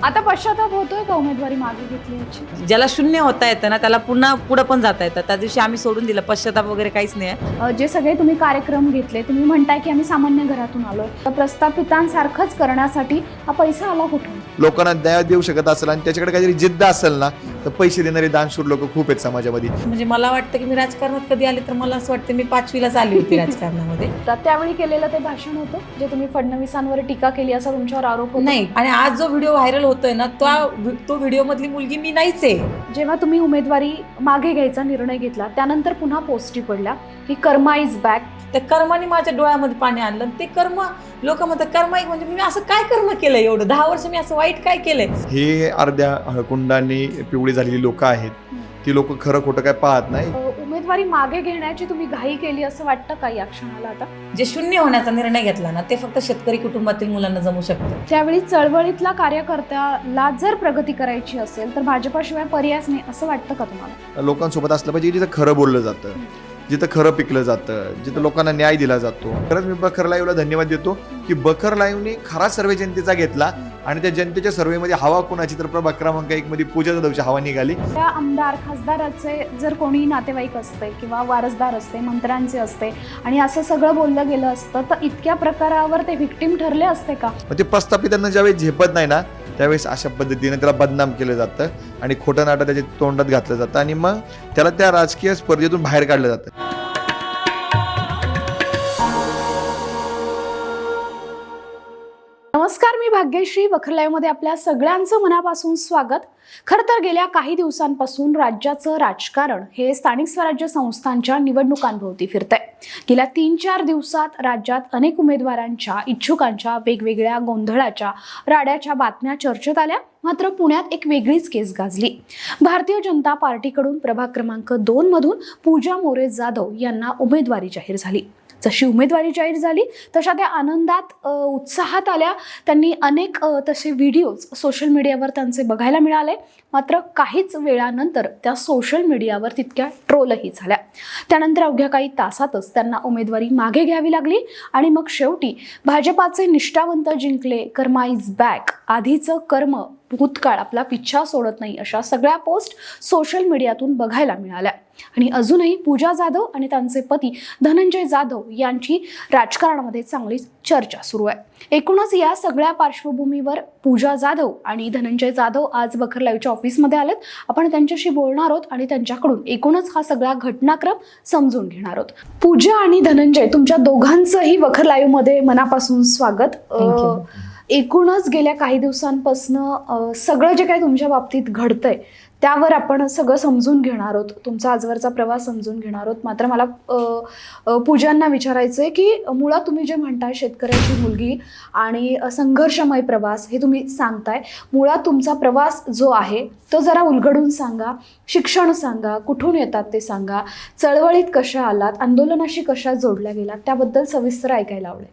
आता पश्चाताप होतोय का उमेदवारी मागे घेतली याची? ज्याला शून्य होता येतं ना त्याला पुन्हा पुढे पण जाता येतं. त्या दिवशी आम्ही सोडून दिलं, पश्चाताप वगैरे काहीच नाही आहे. जे सगळे तुम्ही कार्यक्रम घेतले, तुम्ही म्हणताय की आम्ही सामान्य घरातून आलोय, तर प्रस्थापितांसारखंच करण्यासाठी हा पैसा आला कुठून? लोकांना न्याय देऊ शकत असेल आणि त्याच्याकडे काहीतरी जिद्द असेल ना, तर पैसे देणारे दानशूर लोक खूप आहेत समाजामध्ये. म्हणजे मला वाटतं की मी राजकारणात कधी आले तर मला असं वाटतं मी 5वीलाच आली होती राजकारणामध्ये. तर त्यावेळी केलेलं ते भाषण होतं जे तुम्ही फडणवीसांवर टीका केली असा तुमच्यावर आरोप होता. नाही, आणि आज जो व्हिडिओ व्हायरल होतोय ना तो व्हिडिओ मधली मुलगी मी नाहीच आहे. जेव्हा तुम्ही उमेदवारी मागे घ्यायचा निर्णय घेतला त्यानंतर पुन्हा पोस्टी पडल्या की कर्मा इज बॅक. त्या कर्माने माझ्या डोळ्यामध्ये पाणी आणलं. ते कर्म लोक म्हणतात कर्मा म्हणजे मी असं काय कर्म केलंय एवढं 10 वर्ष मी असं वाईट काय केलंय? हे अर्ध्या हळकुंडांनी पिवळी झालेली लोक आहेत. ती लोक खरं खोटं काय पाहत नाही. उमेदवारी मागे घेण्याची तुम्ही घाई केली असं वाटतं का या क्षणाला? आता जे शून्य होण्याचा निर्णय घेतला ना ते फक्त शेतकरी कुटुंबातील मुलांना जमू शकतं. त्यावेळी चळवळीतला कार्यकर्त्याला जर प्रगती करायची असेल तर भाजपाशिवाय पर्यायच नाही असं वाटतं का तुम्हाला? लोकांसोबत असलं पाहिजे जिथं खरं बोललं जातं, जिथं खरं पिकलं जातं, जिथं लोकांना न्याय दिला जातो. खरंच मी बखर लाईव्हला धन्यवाद देतो की बखर लाईव्हने खरा सर्वे जनतेचा घेतला आणि त्या जनतेच्या सर्वेमध्ये हवा कोणाची तर प्रभाग क्रमांक 1 मध्ये पूजा जाधवची हवा निघाली. त्या आमदार खासदाराचे जर कोणी नातेवाईक असते किंवा वारसदार असते, मंत्र्यांचे असते आणि असं सगळं बोललं गेलं असतं तर इतक्या प्रकारावर ते व्हिक्टीम ठरले असते का? मग ते प्रस्थापितांना ज्यावेळेस झेपत नाही ना त्यावेळेस अशा पद्धतीने त्याला बदनाम केलं जातं आणि खोटं नाटं त्याच्या तोंडात घातलं जातं आणि मग त्याला त्या राजकीय स्पर्धेतून बाहेर काढलं जातं. नमस्कार, मी भाग्यश्री. बखर लाईव्हमध्ये आपल्या सगळ्यांचं मनापासून स्वागत. खरं तर गेल्या काही दिवसांपासून राज्याचं राजकारण हे स्थानिक स्वराज्य संस्थांच्या निवडणुकांभोवती फिरतंय. गेल्या 3-4 दिवसात राज्यात अनेक उमेदवारांच्या इच्छुकांच्या वेगवेगळ्या गोंधळाच्या राड्याच्या बातम्या चर्चेत आल्या. मात्र पुण्यात एक वेगळीच केस गाजली. भारतीय जनता पार्टीकडून प्रभाग क्रमांक 2 मधून पूजा मोरे जाधव यांना उमेदवारी जाहीर झाली. जशी उमेदवारी जाहीर झाली तशा त्या आनंदात उत्साहात आल्या. त्यांनी अनेक तसे व्हिडिओज सोशल मीडियावर त्यांचे बघायला मिळाले. मात्र काहीच वेळानंतर त्या सोशल मीडियावर तितक्या ट्रोलही झाल्या. त्यानंतर अवघ्या काही तासातच त्यांना उमेदवारी मागे घ्यावी लागली आणि मग शेवटी भाजपाचे निष्ठावंत जिंकले, कर्मा इज बॅक, आधीचं कर्म भूतकाळ आपला पिच्छा सोडत नाही, अशा सगळ्या पोस्ट सोशल मीडियातून बघायला मिळाल्या. आणि अजूनही पूजा जाधव आणि त्यांचे पती धनंजय जाधव यांची राजकारणामध्ये चांगली चर्चा सुरू आहे. एकूणच या सगळ्या पार्श्वभूमीवर पूजा जाधव आणि धनंजय जाधव आज बखर लाईव्हच्या ऑफिसमध्ये आलेत. आपण त्यांच्याशी बोलणार आहोत आणि त्यांच्याकडून एकूणच हा सगळा घटनाक्रम समजून घेणार आहोत. पूजा आणि धनंजय, तुमच्या दोघांचंही बखर लाईव्हमध्ये मनापासून स्वागत. एकूणच गेल्या काही दिवसांपासून सगळं जे काही तुमच्या बाबतीत घडतंय त्यावर आपण सगळं समजून घेणार आहोत, तुमचा आजवरचा प्रवास समजून घेणार आहोत. मात्र मला पूजांना विचारायचं आहे की मुळात तुम्ही जे म्हणताय शेतकऱ्याची मुलगी आणि संघर्षमय प्रवास हे तुम्ही सांगताय, मुळात तुमचा प्रवास जो आहे तो जरा उलगडून सांगा. शिक्षण सांगा, कुठून येतात ते सांगा, चळवळीत कशा आलात, आंदोलनाशी कशा जोडल्या गेलात, त्याबद्दल सविस्तर ऐकायला आवडेल.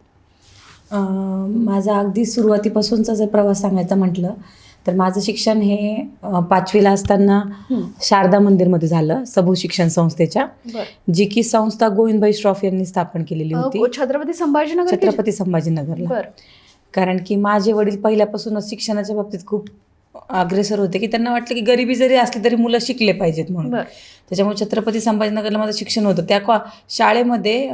माझा अगदी सुरुवातीपासूनचा जर प्रवास सांगायचा म्हटलं तर माझं शिक्षण हे 5वीला असताना शारदा मंदिरमध्ये झालं, सबू शिक्षण संस्थेच्या, जी की संस्था गोविंदभाई श्रॉफ यांनी स्थापन केलेली होती छत्रपती संभाजीनगरला. कारण की माझे वडील पहिल्यापासूनच शिक्षणाच्या बाबतीत खूप अग्रेसर होते की त्यांना वाटलं की गरिबी जरी असली तरी मुलं शिकले पाहिजेत म्हणून. त्याच्यामुळे छत्रपती संभाजीनगरला माझं शिक्षण होतं. त्या शाळेमध्ये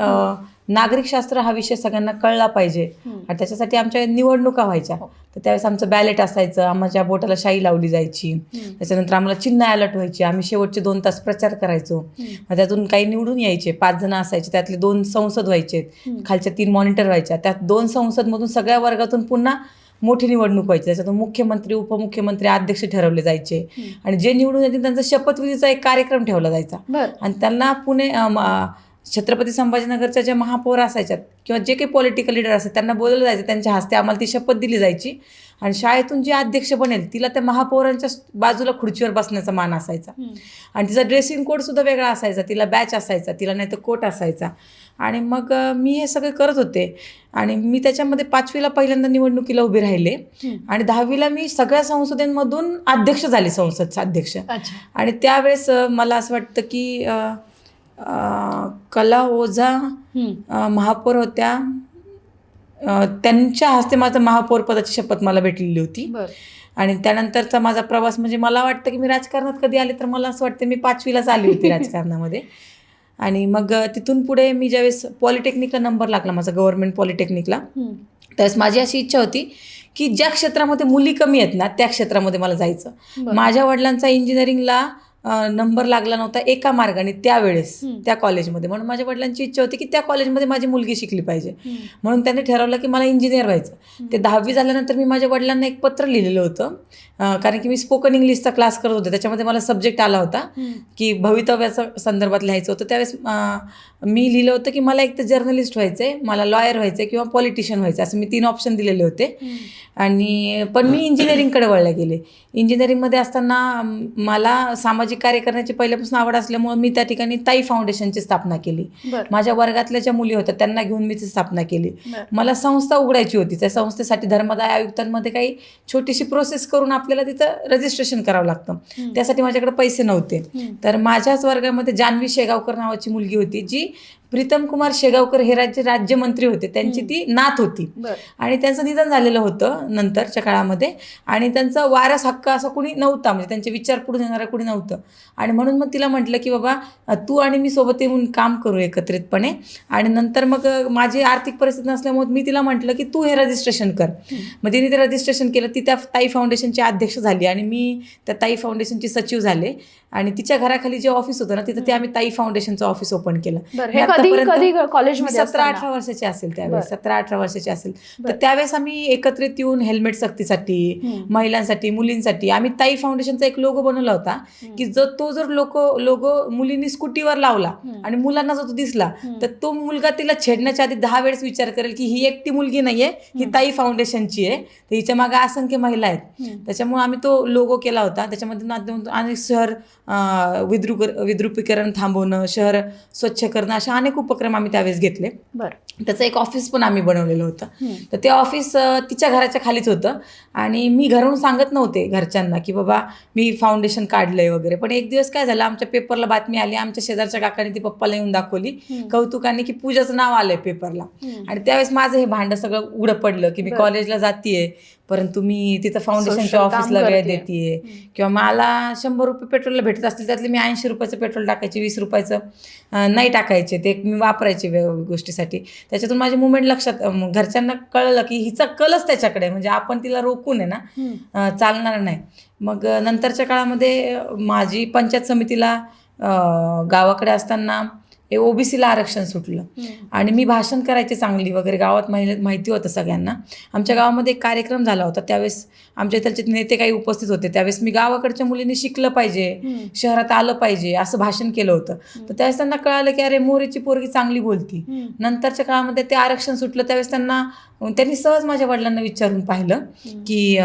नागरिकशास्त्र हा विषय सगळ्यांना कळला पाहिजे आणि त्याच्यासाठी आमच्या निवडणुका व्हायच्या. तर त्यावेळेस आमचं बॅलेट असायचं, आमच्या बोटाला शाई लावली जायची, त्याच्यानंतर आम्हाला चिन्ह अलर्ट व्हायची, आम्ही शेवटचे 2 तास प्रचार करायचो. मग त्यातून काही निवडून यायचे, 5 जण असायचे, त्यातले 2 संसद व्हायचे, खालच्या 3 मॉनिटर व्हायच्या, त्यात 2 संसदमधून सगळ्या वर्गातून पुन्हा मोठी निवडणूक व्हायची. त्याच्यातून मुख्यमंत्री, उपमुख्यमंत्री, अध्यक्ष ठरवले जायचे आणि जे निवडून येतील त्यांचा शपथविधीचा एक कार्यक्रम ठेवला जायचा. आणि त्यांना पुणे छत्रपती संभाजीनगरच्या ज्या महापौर असायच्यात किंवा जे काही पॉलिटिकल लीडर असतात त्यांना बोलवलं जायचं, त्यांच्या हस्ते आम्हाला ती शपथ दिली जायची आणि शाळेतून जी अध्यक्ष बनेल तिला त्या महापौरांच्या बाजूला खुर्चीवर बसण्याचा मान असायचा आणि तिचा ड्रेसिंग कोड सुद्धा वेगळा असायचा, तिला बॅच असायचा, तिला नाही तर कोट असायचा. आणि मग मी हे सगळे करत होते आणि मी त्याच्यामध्ये 5वीला पहिल्यांदा निवडणुकीला उभे राहिले आणि 10वीला मी सगळ्या संसदेमधून अध्यक्ष झाले, संसदचा अध्यक्ष. आणि त्यावेळेस मला असं वाटतं की कला ओझा महापौर होत्या, त्यांच्या हस्ते माझं महापौर पदाची शपथ मला भेटलेली होती. आणि त्यानंतरचा माझा प्रवास म्हणजे मला वाटतं की मी राजकारणात कधी आले तर मला असं वाटतं मी 5वीलाच आली होती राजकारणामध्ये. आणि मग तिथून पुढे मी ज्यावेळेस पॉलिटेक्निकला नंबर लागला माझा, गव्हर्नमेंट पॉलिटेक्निकला, त्यावेळेस माझी अशी इच्छा होती की ज्या क्षेत्रामध्ये मुली कमी आहेत ना त्या क्षेत्रामध्ये मला जायचं. माझ्या वडिलांचा इंजिनिअरिंगला नंबर लागला नव्हता एका मार्गाने त्यावेळेस त्या कॉलेजमध्ये, म्हणून माझ्या वडिलांची इच्छा होती की त्या कॉलेजमध्ये माझी मुलगी शिकली पाहिजे. म्हणून त्यांनी ठरवलं की मला इंजिनियर व्हायचं. ते 10वी झाल्यानंतर मी माझ्या वडिलांना एक पत्र लिहिलेलं होतं, कारण की मी स्पोकन इंग्लिशचा क्लास करत होते, त्याच्यामध्ये मला सब्जेक्ट आला होता की भवितव्याच्या संदर्भात लिहायचं होतं. त्यावेळेस मी लिहिलं होतं की मला एक तर जर्नलिस्ट व्हायचं आहे, मला लॉयर व्हायचं आहे किंवा पॉलिटिशियन व्हायचं, असं मी 3 ऑप्शन दिलेले होते. आणि पण मी इंजिनिअरिंगकडे वळले गेले. इंजिनिअरिंगमध्ये असताना मला सामाजिक कार्य करण्याची पहिल्यापासून आवड असल्यामुळे मी त्या ठिकाणी ताई फाउंडेशनची स्थापना केली. माझ्या वर्गातल्या ज्या मुली होत्या त्यांना घेऊन मी ती स्थापना केली. मला संस्था उघडायची होती. त्या संस्थेसाठी धर्मदाय आयुक्तांमध्ये काही छोटीशी प्रोसेस करून आपल्याला तिथं रजिस्ट्रेशन करावं लागतं. त्यासाठी माझ्याकडे पैसे नव्हते. तर माझ्याच वर्गामध्ये जान्हवी शेगावकर नावाची मुलगी होती, जी प्रीतम कुमार शेगावकर हे राज्यमंत्री होते, त्यांची ती नात होती. आणि त्यांचं निधन झालेलं होतं नंतरच्या काळामध्ये, आणि त्यांचा वारस हक्क असा कुणी नव्हता, म्हणजे त्यांचे विचार पुढे येणारं कुणी नव्हतं. आणि म्हणून मग तिला म्हटलं की बाबा तू आणि मी सोबत येऊन काम करू एकत्रितपणे. आणि नंतर मग माझी आर्थिक परिस्थिती नसल्यामुळे मी तिला म्हटलं की तू हे रजिस्ट्रेशन कर. मग तिने ते रजिस्ट्रेशन केलं. ती त्या ताई फाउंडेशनची अध्यक्ष झाली आणि मी त्या ताई फाउंडेशनची सचिव झाले. आणि तिच्या घराखाली जे ऑफिस होतं ना तिथं ते आम्ही ताई फाउंडेशनचं ऑफिस ओपन केलं. कॉलेजमध्ये 17-18 वर्षाची असेल त्यावेळेस, 17-18 वर्षाची असेल. तर त्यावेळेस आम्ही एकत्रित येऊन हेल्मेट सक्तीसाठी, महिलांसाठी, मुलींसाठी आम्ही ताई फाउंडेशनचा एक लोगो बनवला होता की तो जर लोगो मुलींनी स्कूटीवर लावला आणि मुलांना जर तो दिसला तर तो मुलगा तिला छेडण्याच्या आधी 10 वेळेस विचार करेल की ही एकटी मुलगी नाहीये, ही ताई फाउंडेशनची आहे, तर हिच्या मागे असंख्य महिला आहेत. त्याच्यामुळे आम्ही तो लोगो केला होता. त्याच्यामध्ये आणि शहर विद्रुपीकरण थांबवणं, शहर स्वच्छ करणं, अशा अनेक उपक्रम आम्ही त्यावेळेस घेतले. त्याचं एक ऑफिस पण आम्ही बनवलेलं होतं. तर ते ऑफिस तिच्या घराच्या खालीच होतं. आणि मी घरून सांगत नव्हते घरच्यांना की बाबा मी फाउंडेशन काढलंय वगैरे. पण एक दिवस काय झालं, आमच्या पेपरला बातमी आली, आमच्या शेजारच्या काकाने ती पप्पाला येऊन दाखवली कौतुकाने की पूजाचं नाव आलंय पेपरला. आणि त्यावेळेस माझं हे भांडं सगळं उघडं पडलं की मी कॉलेजला जातीये परंतु मी तिथं फाउंडेशनच्या ऑफिसला वेळ देतीये, किंवा मला 100 रुपये पेट्रोलला भेटत असतील त्यातले मी 80 रुपयाचं पेट्रोल टाकायचे, 20 रुपयाचं नाही टाकायचे, ते मी वापरायचे गोष्टीसाठी. त्याच्यातून माझी मुवमेंट लक्षात, घरच्यांना कळलं की हिचा कलच त्याच्याकडे, म्हणजे आपण तिला रोखून आहे ना चालणार नाही. मग नंतरच्या काळामध्ये माझी पंचायत समितीला गावाकडे असताना ओबीसीला आरक्षण सुटलं आणि मी भाषण करायचे चांगली वगैरे, गावात माहिती होतं सगळ्यांना. आमच्या गावामध्ये एक कार्यक्रम झाला होता, त्यावेळेस आमच्या इथलचे नेते काही उपस्थित होते. त्यावेळेस मी गावाकडच्या मुलींनी शिकलं पाहिजे, शहरात आलं पाहिजे असं भाषण केलं होतं. तर त्यावेळेस त्यांना कळालं की अरे मोरेची पोरगी चांगली बोलती. नंतरच्या काळामध्ये ते आरक्षण सुटलं, त्यावेळेस त्यांनी सहज माझ्या वडिलांना विचारून पाहिलं की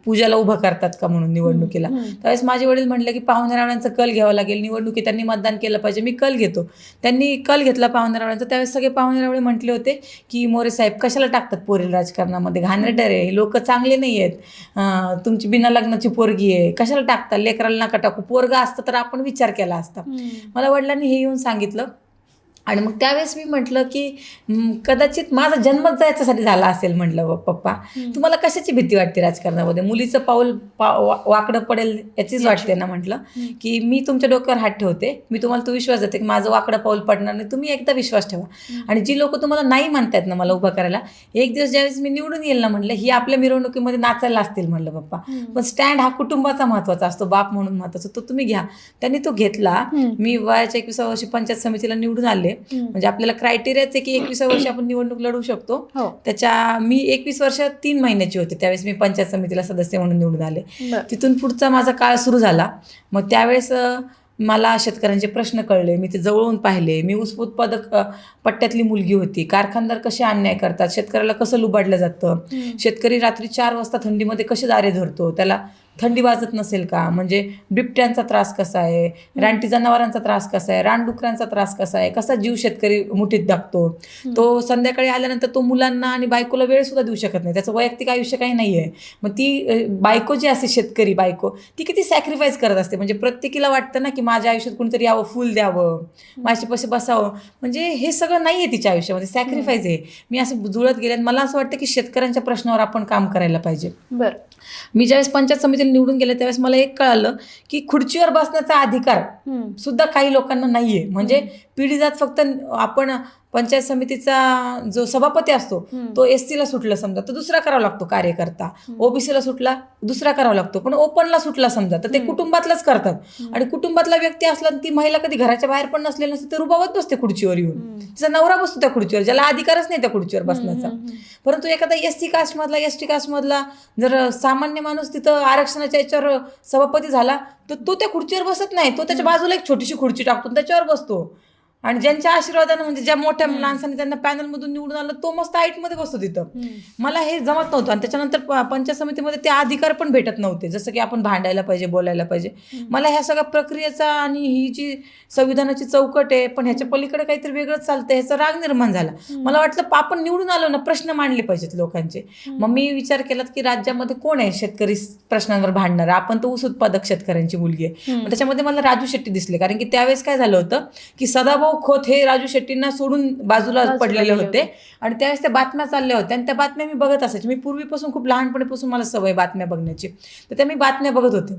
पूजाला उभं करतात का म्हणून निवडणुकीला. त्यावेळेस माझे वडील म्हटले की पाहुणेरावळ्यांचा कल घ्यावा लागेल, निवडणुकीत त्यांनी मतदान केलं पाहिजे, मी कल घेतो. त्यांनी कल घेतला पाहुणेरावळ्यांचा. त्यावेळेस सगळे पाहुणेरावळे म्हटले होते की मोरे साहेब कशाला टाकतात पोरीला राजकारणामध्ये, घाणेरडे आहे, लोक चांगले नाही आहेत, तुमची बिना लग्नाची पोरगी आहे, कशाला टाकतात, लेकराला नका टाकू, पोरगा असतं तर आपण विचार केला असता. मला वडिलांनी हे येऊन सांगितलं. आणि मग त्यावेळेस मी म्हटलं की कदाचित माझा जन्मच जायच्यासाठी झाला असेल. म्हटलं पप्पा तुम्हाला कशाची भीती वाटते राजकारणामध्ये, मुलीचं पाऊल वाकडं पडेल याचीच वाटते ना. म्हटलं की मी तुमच्या डोक्यावर हात ठेवते, मी तुम्हाला तो विश्वास देते की माझं वाकडं पाऊल पडणार नाही, तुम्ही एकदा विश्वास ठेवा. आणि जी लोक तुम्हाला नाही म्हणतायत ना मला उभं करायला, एक दिवस ज्यावेळेस मी निवडून येईल ना म्हटलं, ही आपल्या मिरवणुकीमध्ये नाचायला असतील म्हटलं पप्पा, पण स्टँड हा कुटुंबाचा महत्त्वाचा असतो, बाप म्हणून महत्त्वाचा, तो तुम्ही घ्या. त्यांनी तो घेतला. मी वयाच्या 21व्या वर्षी पंचायत समितीला निवडून आले. म्हणजे आपल्याला क्रायटेरियाच आहे की 21व्या वर्षी आपण निवडणूक लढू शकतो. त्याच्या मी 21 वर्ष 3 महिन्याची होते त्यावेळेस मी पंचायत समितीला सदस्य म्हणून निवडून आले. तिथून पुढचा माझा काळ सुरू झाला. मग त्यावेळेस मला शेतकऱ्यांचे प्रश्न कळले, मी ते जवळून पाहिले. मी ऊस उत्पादक पट्ट्यातली मुलगी होती. कारखानदार कसे अन्याय करतात, शेतकऱ्याला कसं लुबाडलं जातं, शेतकरी रात्री 4 वाजता थंडीमध्ये कसे दारे धरतो, त्याला थंडी वाजत नसेल का, म्हणजे बिबट्यांचा त्रास कसा आहे, रानटी जनावरांचा त्रास कसा आहे, रानडुकरांचा त्रास कसा आहे, कसा जीव शेतकरी मुठीत टाकतो. तो संध्याकाळी आल्यानंतर तो मुलांना आणि बायकोला वेळ सुद्धा देऊ शकत नाही, त्याचं वैयक्तिक आयुष्य काही नाही आहे. मग ती बायको जी असते, शेतकरी बायको, ती किती सॅक्रिफाईस करत असते. म्हणजे प्रत्येकीला वाटतं ना की माझ्या आयुष्यात कोणीतरी यावं, फुल द्यावं, माझ्यापाशी बसावं. म्हणजे हे सगळं नाही आहे तिच्या आयुष्यामध्ये, सॅक्रिफाईस आहे. मी असं जुळत गेले आणि मला असं वाटतं की शेतकऱ्यांच्या प्रश्नावर आपण काम करायला पाहिजे. बरं. मी ज्यावेळेस पंचायत समितीला निवडून गेले त्यावेळेस मला एक कळालं की खुर्चीवर बसण्याचा अधिकार सुद्धा काही लोकांना नाहीये. म्हणजे पिढी जात फक्त आपण पंचायत समितीचा जो सभापती असतो तो SC ला सुटला समजा तर दुसरा करावा लागतो कार्यकर्ता, OBC ला सुटला दुसरा करावा लागतो, पण ओपनला सुटला समजा तर ते कुटुंबातलाच करतात. आणि कुटुंबातला व्यक्ती असला ती महिला कधी घराच्या बाहेर पण नसलेली नसते, ते रुबावत बसते खुर्चीवर येऊन, तिचा नवरा बसतो त्या खुर्चीवर, ज्याला अधिकारच नाही त्या खुर्चीवर बसण्याचा. परंतु एखादा SC कास्टमधला, ST कास्टमधला जर सामान्य माणूस तिथं आरक्षणाच्या याच्यावर सभापती झाला तर तो त्या खुर्चीवर बसत नाही, तो त्याच्या बाजूला एक छोटीशी खुर्ची टाकतो त्याच्यावर बसतो. आणि ज्यांच्या आशीर्वादानं, म्हणजे ज्या मोठ्या माणसाने त्यांना पॅनलमधून निवडून आलं, तो मस्त हाईटमध्ये बसतो तिथं. मला हे जमत नव्हतं. आणि त्याच्यानंतर पंचायत समितीमध्ये ते अधिकार पण भेटत नव्हते, जसं की आपण भांडायला पाहिजे, बोलायला पाहिजे. मला ह्या सगळ्या प्रक्रियेचा आणि ही जी संविधानाची चौकट आहे पण ह्याच्या पलीकडे काहीतरी वेगळंच चालतं, ह्याचा राग निर्माण झाला. मला वाटलं आपण निवडून आलो ना, प्रश्न मांडले पाहिजेत लोकांचे. मग मी विचार केला की राज्यामध्ये कोण आहे शेतकरी प्रश्नांवर भांडणार, आपण तर ऊस उत्पादक शेतकऱ्यांची मुलगी आहे. त्याच्यामध्ये मला राजू शेट्टी दिसले, कारण की त्यावेळेस काय झालं होतं की सदाभाऊ खोत हे राजू शेट्टींना सोडून बाजूला पडलेले होते आणि त्यावेळेस त्या बातम्या चालल्या होत्या आणि त्या बातम्या मी बघत असायची. मी पूर्वीपासून खूप लहानपणीपासून मला सवय बातम्या बघण्याची, तर त्या मी बातम्या बघत होते.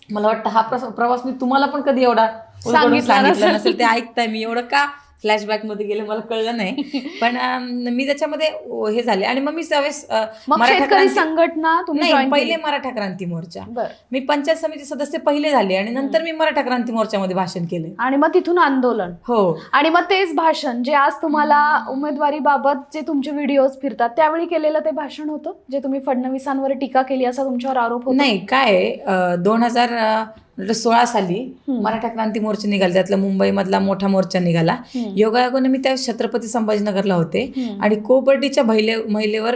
मला वाटतं हा प्रवास मी तुम्हाला पण कधी एवढा सांगितला नसेल, ते ऐकताय मी एवढं का फ्लॅशबॅकमध्ये गेले मला कळलं नाही. पण मी त्याच्यामध्ये हे झाले. आणि मग मी त्यावेळेस शेतकरी संघटना नाही, पहिले मराठा क्रांती मोर्चा, मी पंचायत समिती सदस्य पहिले झाले आणि नंतर मी मराठा क्रांती मोर्चामध्ये भाषण केले आणि मग तिथून आंदोलन. हो. आणि मग तेच भाषण जे आज तुम्हाला उमेदवारीबाबत जे तुमचे व्हिडिओज फिरतात त्यावेळी केलेलं ते भाषण होतं जे तुम्ही फडणवीसांवर टीका केली असा तुमच्यावर आरोप होता? नाही, काय 2016 साली मराठा क्रांती मोर्चा निघाला, त्यातला मुंबईमधला मोठा मोर्चा निघाला. योगायोगाने मी त्या छत्रपती संभाजीनगरला होते आणि कोपर्डीच्या महिलेवर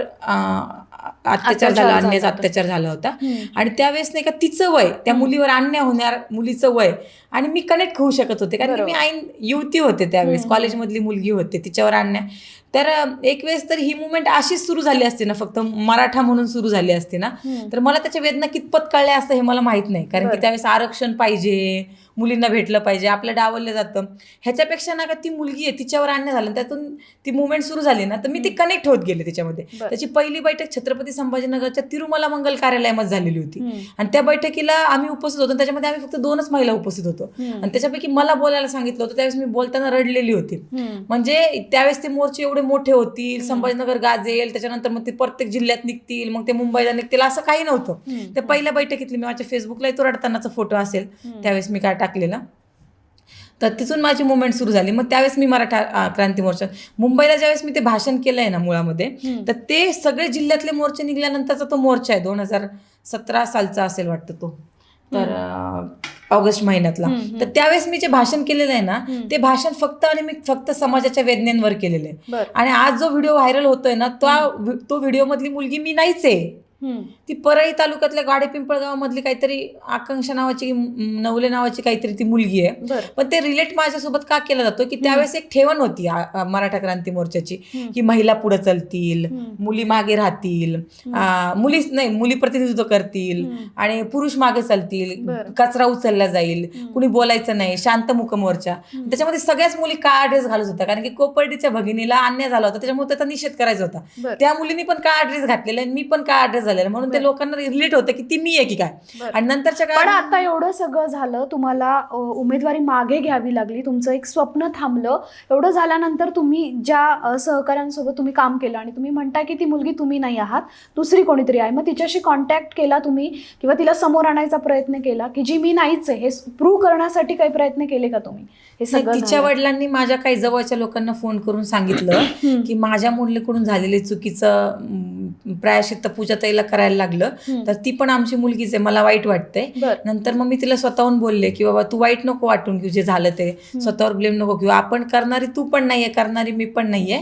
अत्याचार झाला, अन्यायचा अत्याचार झाला होता. आणि त्यावेळेस नाही का तिचं वय, त्या मुलीवर अन्याय होणार मुलीचं वय, आणि मी कनेक्ट होऊ शकत होते कारण की मी ऐन युवती होते त्यावेळेस, कॉलेजमधली मुलगी होते, तिच्यावर अन्याय. तर एक वेळेस तर ही मुवमेंट अशीच सुरू झाली असते ना, फक्त मराठा म्हणून सुरू झाली असते ना, तर मला त्याच्या वेदना कितपत कळल्या असतं हे मला माहित नाही. कारण की त्यावेळेस आरक्षण पाहिजे, मुलींना भेटलं पाहिजे, आपलं डावललं जातं. ह्याच्यापेक्षा ना का ती मुलगी आहे, तिच्यावर अन्याय झाला, त्यातून ती मुवमेंट सुरू झाली ना, तर मी ती कनेक्ट होत गेले त्याच्यामध्ये. त्याची पहिली बैठक छत्रपती संभाजीनगरच्या तिरुमला मंगल कार्यालयामध्ये झालेली होती आणि त्या बैठकीला आम्ही उपस्थित होतो. त्याच्यामध्ये आम्ही फक्त 2च महिला उपस्थित होतो आणि त्याच्यापैकी मला बोलायला सांगितलं होतं. त्यावेळेस मी बोलताना रडलेली होती. म्हणजे त्यावेळेस ते मोर्चे एवढे मोठे होतील, संभाजीनगर गाजेल, त्याच्यानंतर मग ते प्रत्येक जिल्ह्यात निघतील, मग ते मुंबईला निघतील, असं काही नव्हतं. त्या पहिल्या बैठकीतली मी माझ्या फेसबुकला तो रडतानाचा फोटो असेल त्यावेळेस मी काय टाकलेला, तर तिथून माझी मुवमेंट सुरू झाली. मग त्यावेळेस मी मराठा क्रांती मोर्चा मुंबईला ज्यावेळेस मी ते भाषण केलंय ना मुळामध्ये, तर ते सगळे जिल्ह्यातले मोर्चे निघाल्यानंतरचा तो मोर्चा आहे, 2017 सालचा असेल वाटतं तो, तर ऑगस्ट महिन्यातला. तर त्यावेळेस मी जे भाषण केलेलं आहे ना, ते भाषण फक्त आणि मी फक्त समाजाच्या वेदनेंवर केलेलं आहे. आणि आज जो व्हिडिओ व्हायरल होतोय ना, तो व्हिडिओ मधली मुलगी मी नाहीच आहे. ती परळी तालुक्यातल्या गाडेपिंपळगाव मधली काहीतरी आकांक्षा नावाची, नवले नावाची काहीतरी ती मुलगी आहे. पण ते रिलेट माझ्यासोबत का केला जातो की त्यावेळेस एक ठेवण होती मराठा क्रांती मोर्चाची की महिला पुढे चलतील, मुली मागे राहतील, मुली प्रतिनिधित्व करतील आणि पुरुष मागे चालतील, कचरा उचलला जाईल, कुणी बोलायचं नाही, शांतमुख मोर्चा. त्याच्यामध्ये सगळ्याच मुली काळा ड्रेस घालत होत्या कारण की कोपर्डीच्या भगिनीला अन्याय झाला होता, त्याच्यामुळे त्याचा निषेध करायचा होता. त्या मुलींनी पण काळा ड्रेस घातलेला आणि मी पण काळा ड्रेस झालेला, म्हणून ते लोकांना रिलेट होतं की ती मी आहे की काय. आणि नंतरच्या पण आता एवढं सगळं झालं, तुम्हाला उमेदवारी मागे घ्यावी लागली, तुमचं एक स्वप्न थांबलं, एवढं झाल्यानंतर तुम्ही ज्या सहकाऱ्यांसोबत तुम्ही काम केलं आणि तुम्ही म्हणता की ती मुलगी तुम्ही नाही आहात, दुसरी कोणीतरी आहे, मग तिच्याशी कॉन्टॅक्ट केला तुम्ही किंवा तिला समोर आणायचा प्रयत्न केला की जी मी नाहीच आहे हे प्रूव्ह करण्यासाठी काही प्रयत्न केले का तुम्ही? हे सगळं तिच्या वडिलांनी माझ्या काही जवळच्या लोकांना फोन करून सांगितलं की माझ्या मुलीकडून झालेली चुकीचं प्रायश्चित्त पूजा ताईला करायला लागलं, तर ती पण आमची मुलगीच आहे, मला वाईट वाटतंय. नंतर मग मी तिला स्वतःहून बोलले की बाबा तू वाईट नको वाटून घेऊ, जे झालं ते स्वतःवर ब्लेम नको घेऊ, आपण करणारी तू पण नाहीये, करणारी मी पण नाहीये,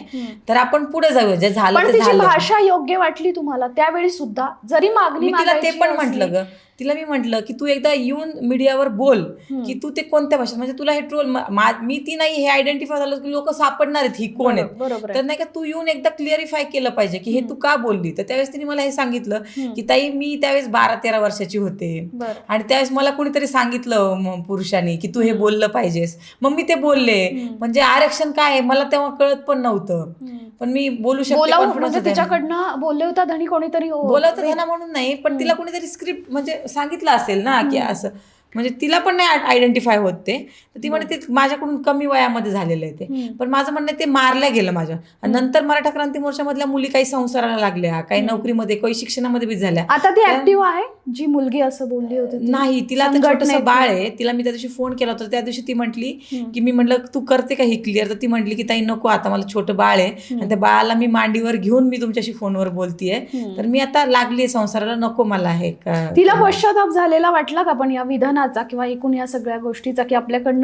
तर आपण पुढे जाऊया, जे झालं ते झालं. भाषा योग्य वाटली तुम्हाला त्यावेळी सुद्धा, जरी मागणी मी तिला ते पण म्हटलं ग तिला मी म्हटलं की तू एकदा येऊन मीडियावर बोल की तू ते कोणत्या भाषेत, म्हणजे तुला हे ट्रोल, मी ती नाही हे आयडेंटिफाय झालं की लोक सापडणार आहेत ही कोण आहेत, बरोबर तर नाही का तू येऊन एकदा क्लिअरिफाय केलं पाहिजे की हे तू का बोलली. तर त्यावेळेस तिने मला हे सांगितलं की ताई मी त्यावेळेस 12-13 वर्षाची होते आणि त्यावेळेस मला कोणीतरी सांगितलं पुरुषांनी की तू हे बोललं पाहिजेस, मग मी ते बोलले. म्हणजे आरक्षण काय आहे मला तेव्हा कळत पण नव्हतं, पण मी बोलू शकते, म्हणजे तिच्याकडनं बोलले होता धनी कोणीतरी बोलवतं त्यांना म्हणून नाही, पण तिला कोणीतरी स्क्रिप्ट म्हणजे सांगितलं असेल ना की असं, म्हणजे तिला पण नाही आयडेंटिफाय होत ते. तर ती म्हणते ते माझ्याकडून कमी वयामध्ये झालेलं आहे ते, पण माझं म्हणणं आहे ते मारल्या गेलं माझ्या. आणि नंतर मराठा क्रांती मोर्चामधल्या मुली काही संसाराला लागल्या, काही नोकरीमध्ये, काही शिक्षणामध्ये बी झाल्या. आता ती ऍक्टिव्ह आहे जी मुलगी असं बोलली होती नाही, तिला आता छोटंसं बाळ आहे. तिला मी त्या दिवशी फोन केला होता, त्या दिवशी ती म्हटली की मी म्हटलं तू करते का ही क्लिअर, तर ती म्हटली की ताई नको, आता मला छोटं बाळ आहे आणि त्या बाळाला मी मांडीवर घेऊन मी तुमच्याशी फोनवर बोलतीये, तर मी आता लागलीये संसाराला, नको मला हे. तिला पश्चाताप झालेला वाटला का पण या विधानाचा किंवा एकूण या सगळ्या गोष्टीचा, की आपल्याकडनं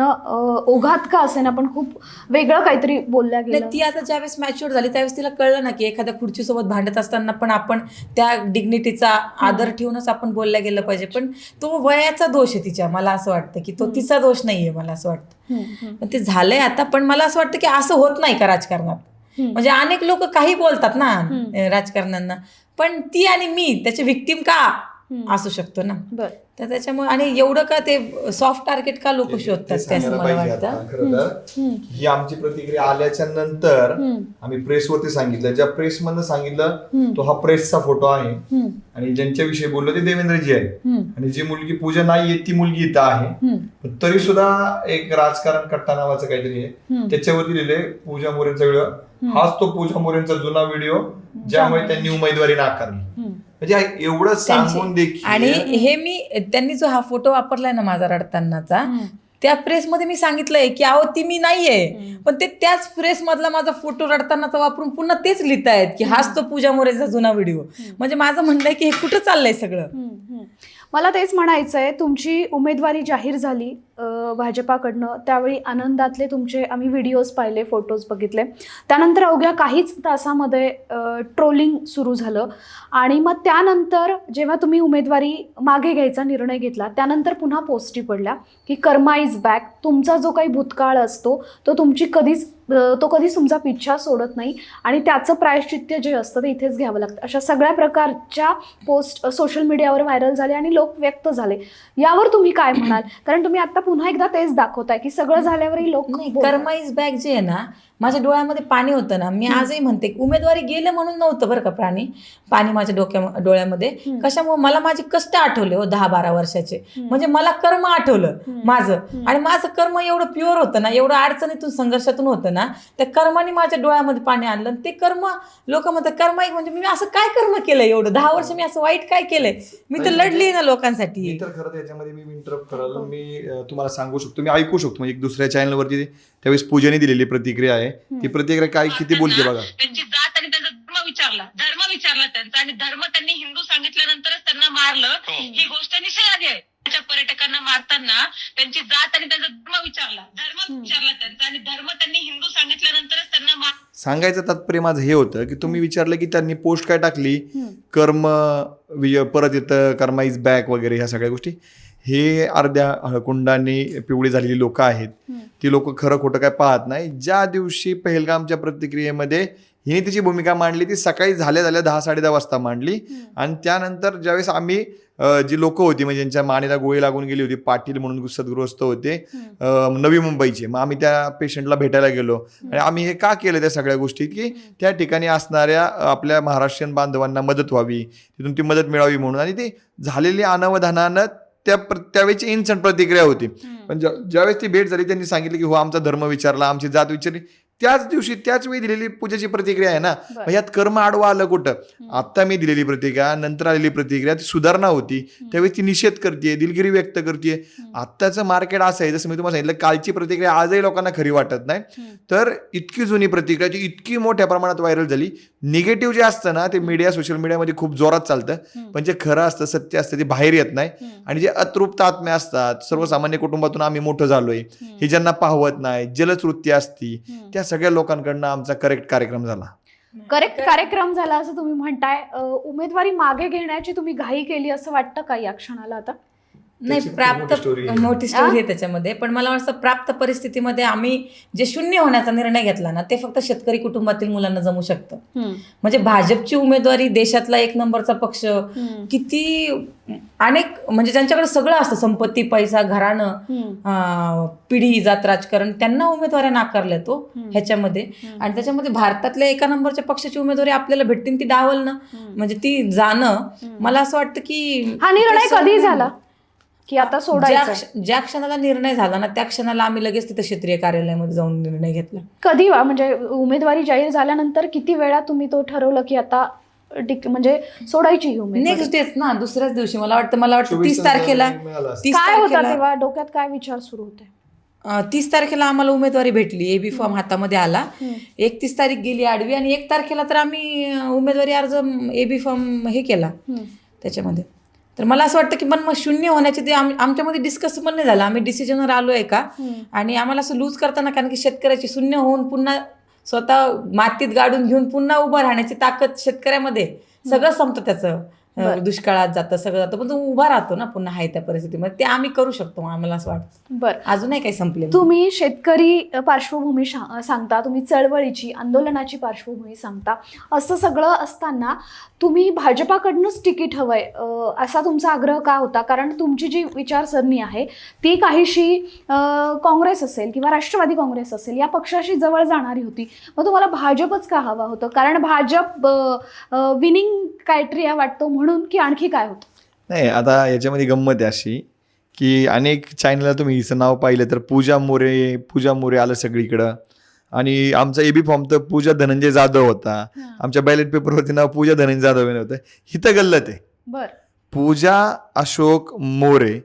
ओघात का असेना पण खूप वेगळं काहीतरी बोलल्या गेलं? ती आता ज्यावेळेस मॅच्युअर झाली त्यावेळेस तिला कळलं ना की एखाद्या खुर्चीसोबत भांडत असताना पण आपण त्या डिग्निटीचा आदर ठेवूनच आपण बोलल्या गेलं पाहिजे. पण तो वयाचा दोष आहे तिच्या, मला असं वाटतं की तो तिचा दोष नाहीये, मला असं वाटतं. पण ते झालंय आता, पण मला असं वाटतं की असं होत नाही का राजकारणात. म्हणजे अनेक लोक काही बोलतात ना राजकारण्यांना, पण ती आणि मी त्याचे व्हिक्टीम का असू शकतो ना. तर त्याच्यामुळे आणि एवढं का ते सॉफ्ट टार्गेट का लोक शोधतात ते असं मला वाटतं. खरं तर ही आमची प्रतिक्रिया आल्याच्या नंतर आम्ही प्रेसवरती सांगितलं, ज्या प्रेस मधनं सांगितलं तो हा प्रेसचा फोटो आहे आणि ज्यांच्याविषयी बोललो ते देवेंद्रजी आहे आणि जी मुलगी पूजा नाहीये ती मुलगी इथं आहे. तरी सुद्धा एक राजकारण कट्टा नावाचं काहीतरी आहे, त्याच्यावरती लिहिले पूजा मोरेंचा व्हिडिओ, हाच तो पूजा मोरेंचा जुना व्हिडिओ ज्यामुळे त्यांनी उमेदवारी नाकारली. म्हणजे एवढं सांगून देखील, आणि हे मी त्यांनी जो हा फोटो वापरलाय ना माझा रडतानाचा, त्या प्रेसमध्ये मी सांगितलंय की अहो ती मी नाहीये, पण ते त्याच प्रेस मधला माझा फोटो रडतानाचा वापरून पुन्हा तेच लिहितायत की हाच तो पूजा मोरेचा जुना व्हिडिओ. म्हणजे माझं म्हणणं आहे की हे कुठं चाललंय सगळं. मला तेच म्हणायचं आहे, तुमची उमेदवारी जाहीर झाली भाजपाकडनं, त्यावेळी आनंदातले तुमचे आम्ही व्हिडिओज पाहिले, फोटोज बघितले. त्यानंतर अवघ्या काहीच तासामध्ये ट्रोलिंग सुरू झालं आणि मग त्यानंतर जेव्हा तुम्ही उमेदवारी मागे घ्यायचा निर्णय घेतला त्यानंतर पुन्हा पोस्टी पडल्या की कर्मा इज बॅक. तुमचा जो काही भूतकाळ असतो तो कधीच तुमचा पिच्छा सोडत नाही आणि त्याचं प्रायश्चित्य जे असतं ते इथेच घ्यावं लागतं. अशा सगळ्या प्रकारच्या पोस्ट सोशल मीडियावर व्हायरल झाले आणि लोक व्यक्त झाले. यावर तुम्ही काय म्हणाल? कारण तुम्ही आता पुन्हा एकदा तेच दाखवताय की सगळं झाल्यावरही लोक कर्मा इज बॅक जे आहे ना, माझ्या डोळ्यामध्ये पाणी होतं ना. मी आजही म्हणते उमेदवारी गेलं म्हणून नव्हतं बरं का पाणी माझ्या डोळ्यामध्ये. कशामुळे मला माझे कष्ट आठवले हो 10-12 वर्षाचे. म्हणजे मला कर्म आठवलं माझं, आणि माझं कर्म एवढं प्युअर होतं ना, एवढं अडचणीतून संघर्षातून होतं ना, त्या कर्माने माझ्या डोळ्यामध्ये पाणी आणलं. ते कर्म लोक म्हणतात कर्म एक, म्हणजे मी असं काय कर्म केलंय एवढं 10 वर्ष, मी असं वाईट काय केलंय? मी तर लढली ना लोकांसाठी. तर खरं त्याच्यामध्ये मी इंटरप्ट कराल, मी तुम्हाला सांगू शकतो, मी ऐकू शकतो. म्हणजे एक दुसऱ्या चॅनलवरती त्यावेळेस पूजेने दिलेली प्रतिक्रिया आहे, ती प्रतिक्रिया काय किती बोलते बघा. त्यांची जात आणि त्यांचा धर्म विचारला त्यांचा, आणि धर्म त्यांनी हिंदू सांगितल्यानंतरच त्यांना मारलं. ही गोष्ट निषेधार्ह आहे. त्याच्या पर्यटकांना मारताना त्यांची जात आणि त्यांचा धर्म विचारला त्यांचा, आणि धर्म त्यांनी हिंदू सांगितल्यानंतरच त्यांना सांगायचं तात्पर्य माझं हे होतं की तुम्ही विचारलं की त्यांनी पोस्ट काय टाकली, कर्म परत येतं, कर्मा इज बॅक वगैरे ह्या सगळ्या गोष्टी. हे अर्ध्या हळकुंडांनी पिवळी झालेली लोक आहेत. ती लोक खरं खोटं काय पाहत नाही. ज्या दिवशी पहलगामच्या प्रतिक्रियेमध्ये हिने तिची भूमिका मांडली ती सकाळी झाल्या 10-10:30 वाजता मांडली, आणि त्यानंतर ज्यावेळेस आम्ही जी लोक होती म्हणजे ज्यांच्या मानेला गोळी लागून गेली होती, पाटील म्हणून सद्ग्रस्त होते नवी मुंबईचे, मग आम्ही त्या पेशंटला भेटायला गेलो. आणि आम्ही हे का केलं त्या सगळ्या गोष्टी की त्या ठिकाणी असणाऱ्या आपल्या महाराष्ट्रीयन बांधवांना मदत व्हावी, तिथून ती मदत मिळावी म्हणून. आणि ती झालेली अनावधानानं त्यावेळेची इन्स्टंट प्रतिक्रिया होती. पण ज्यावेळेस ती भेट झाली त्यांनी सांगितलं की हो आमचा धर्म विचारला, आमची जात विचारली, त्याच दिवशी त्याच वेळी दिलेली पूजेची प्रतिक्रिया आहे ना. ह्यात कर्म आडवा आलं कुठं? आता मी दिलेली प्रतिक्रिया, नंतर आलेली प्रतिक्रिया ती सुधारणा होती, त्यावेळेस ती निषेध करते, दिलगिरी व्यक्त करते. आत्ताचं मार्केट असं आहे, जसं मी तुम्हाला सांगितलं, कालची प्रतिक्रिया आजही लोकांना खरी वाटत नाही. तर इतकी जुनी प्रतिक्रिया ती इतकी मोठ्या प्रमाणात व्हायरल झाली. निगेटिव्ह जे असतं ना ते मीडिया सोशल मीडियामध्ये खूप जोरात चालतं, पण जे खरं असतं, सत्य असतं, ते बाहेर येत नाही. आणि जे अतृप्त आत्म्या असतात, सर्वसामान्य कुटुंबातून आम्ही मोठं झालोय, हे ज्यांना पाहवत नाही, जलच वृत्ती असती, त्या सगळ्या लोकांकडनं आमचा करेक्ट कार्यक्रम झाला. करेक्ट कार्यक्रम झाला असं तुम्ही म्हणताय. उमेदवारी मागे घेण्याची तुम्ही घाई केली असं वाटतं का या क्षणाला आता? नाही, प्राप्त मोठी स्टोरी आहे त्याच्यामध्ये. पण मला वाटतं प्राप्त परिस्थितीमध्ये आम्ही जे शून्य होण्याचा निर्णय घेतला ना, ते फक्त शेतकरी कुटुंबातील मुलांना जमू शकतं. म्हणजे भाजपची उमेदवारी, देशातला एक नंबरचा पक्ष, किती अनेक म्हणजे ज्यांच्याकडे सगळं असतं, संपत्ती, पैसा, घराणं, पिढी, जात, राजकारण, त्यांना उमेदवाऱ्या नाकारल्या तो ह्याच्यामध्ये. आणि त्याच्यामध्ये भारतातल्या एका नंबरच्या पक्षाची उमेदवारी आपल्याला भेटतील ती डावलणं, म्हणजे ती जाणं, मला असं वाटतं की हा निर्णय कधी झाला की आता सोडायचं? ज्या क्षणाला निर्णय झाला ना, त्या क्षणाला आम्ही लगेच तिथे क्षेत्रीय कार्यालयामध्ये जाऊन निर्णय घेतला. कधी म्हणजे उमेदवारी जाहीर झाल्यानंतर किती वेळा तुम्ही तो ठरवलं की आता म्हणजे सोडायची ही उमेदवारी? नेक्स्ट डेच ना, दुसऱ्याच दिवशी मला वाटतं 30 तारखेला. काय होता तेव्हा डोक्यात, काय विचार सुरू होते? 30 तारखेला आम्हाला उमेदवारी भेटली, एबी फॉर्म हातामध्ये आला. 31 तारीख गेली आडवी आणि 1 तारखेला तर आम्ही उमेदवारी अर्ज, एबी फॉर्म हे केला त्याच्यामध्ये. तर मला असं वाटतं की पण मग शून्य होण्याचे ते आमच्यामध्ये डिस्कस पण नाही झालं. आम्ही डिसिजनवर आलो आहे का, आणि आम्हाला असं लूज करताना, कारण की शेतकऱ्याची शून्य होऊन पुन्हा स्वतः मातीत गाडून घेऊन पुन्हा उभं राहण्याची ताकद शेतकऱ्यामध्ये, सगळं संपतं त्याचं. दुष्काळात जातं, सगळं जातं, पण तो उभा राहतो ना पुन्हा आहे त्या परिस्थितीमध्ये. ते आम्ही करू शकतो, आम्हाला असं वाटतं. बरं, अजूनही काही संपले. तुम्ही शेतकरी पार्श्वभूमी सांगता, तुम्ही चळवळीची, आंदोलनाची पार्श्वभूमी सांगता. असं सगळं असताना तुम्ही भाजपाकडूनच तिकीट हवंय असा तुमचा आग्रह का होता? कारण तुमची जी विचारसरणी आहे ती काहीशी काँग्रेस असेल किंवा राष्ट्रवादी काँग्रेस असेल या पक्षाशी जवळ जाणारी होती. मग तुम्हाला भाजपच का हवा होतं? कारण भाजप विनिंग क्रायटेरिया वाटतो म्हणून, की आणखी काय होतं? नाही, आता याच्यामध्ये गंमत आहे अशी की अनेक चॅनलला तुम्ही हिचं नाव पाहिलं तर पूजा मोरे आलं सगळीकडं. आणि आमचा एबी फॉर्म तर पूजा धनंजय जाधव होता. आमच्या बॅलेट पेपरवरती नाव पूजा धनंजय जाधव नव्हतं. हिथं गल्लत आहे. बरं, पूजा अशोक मोरे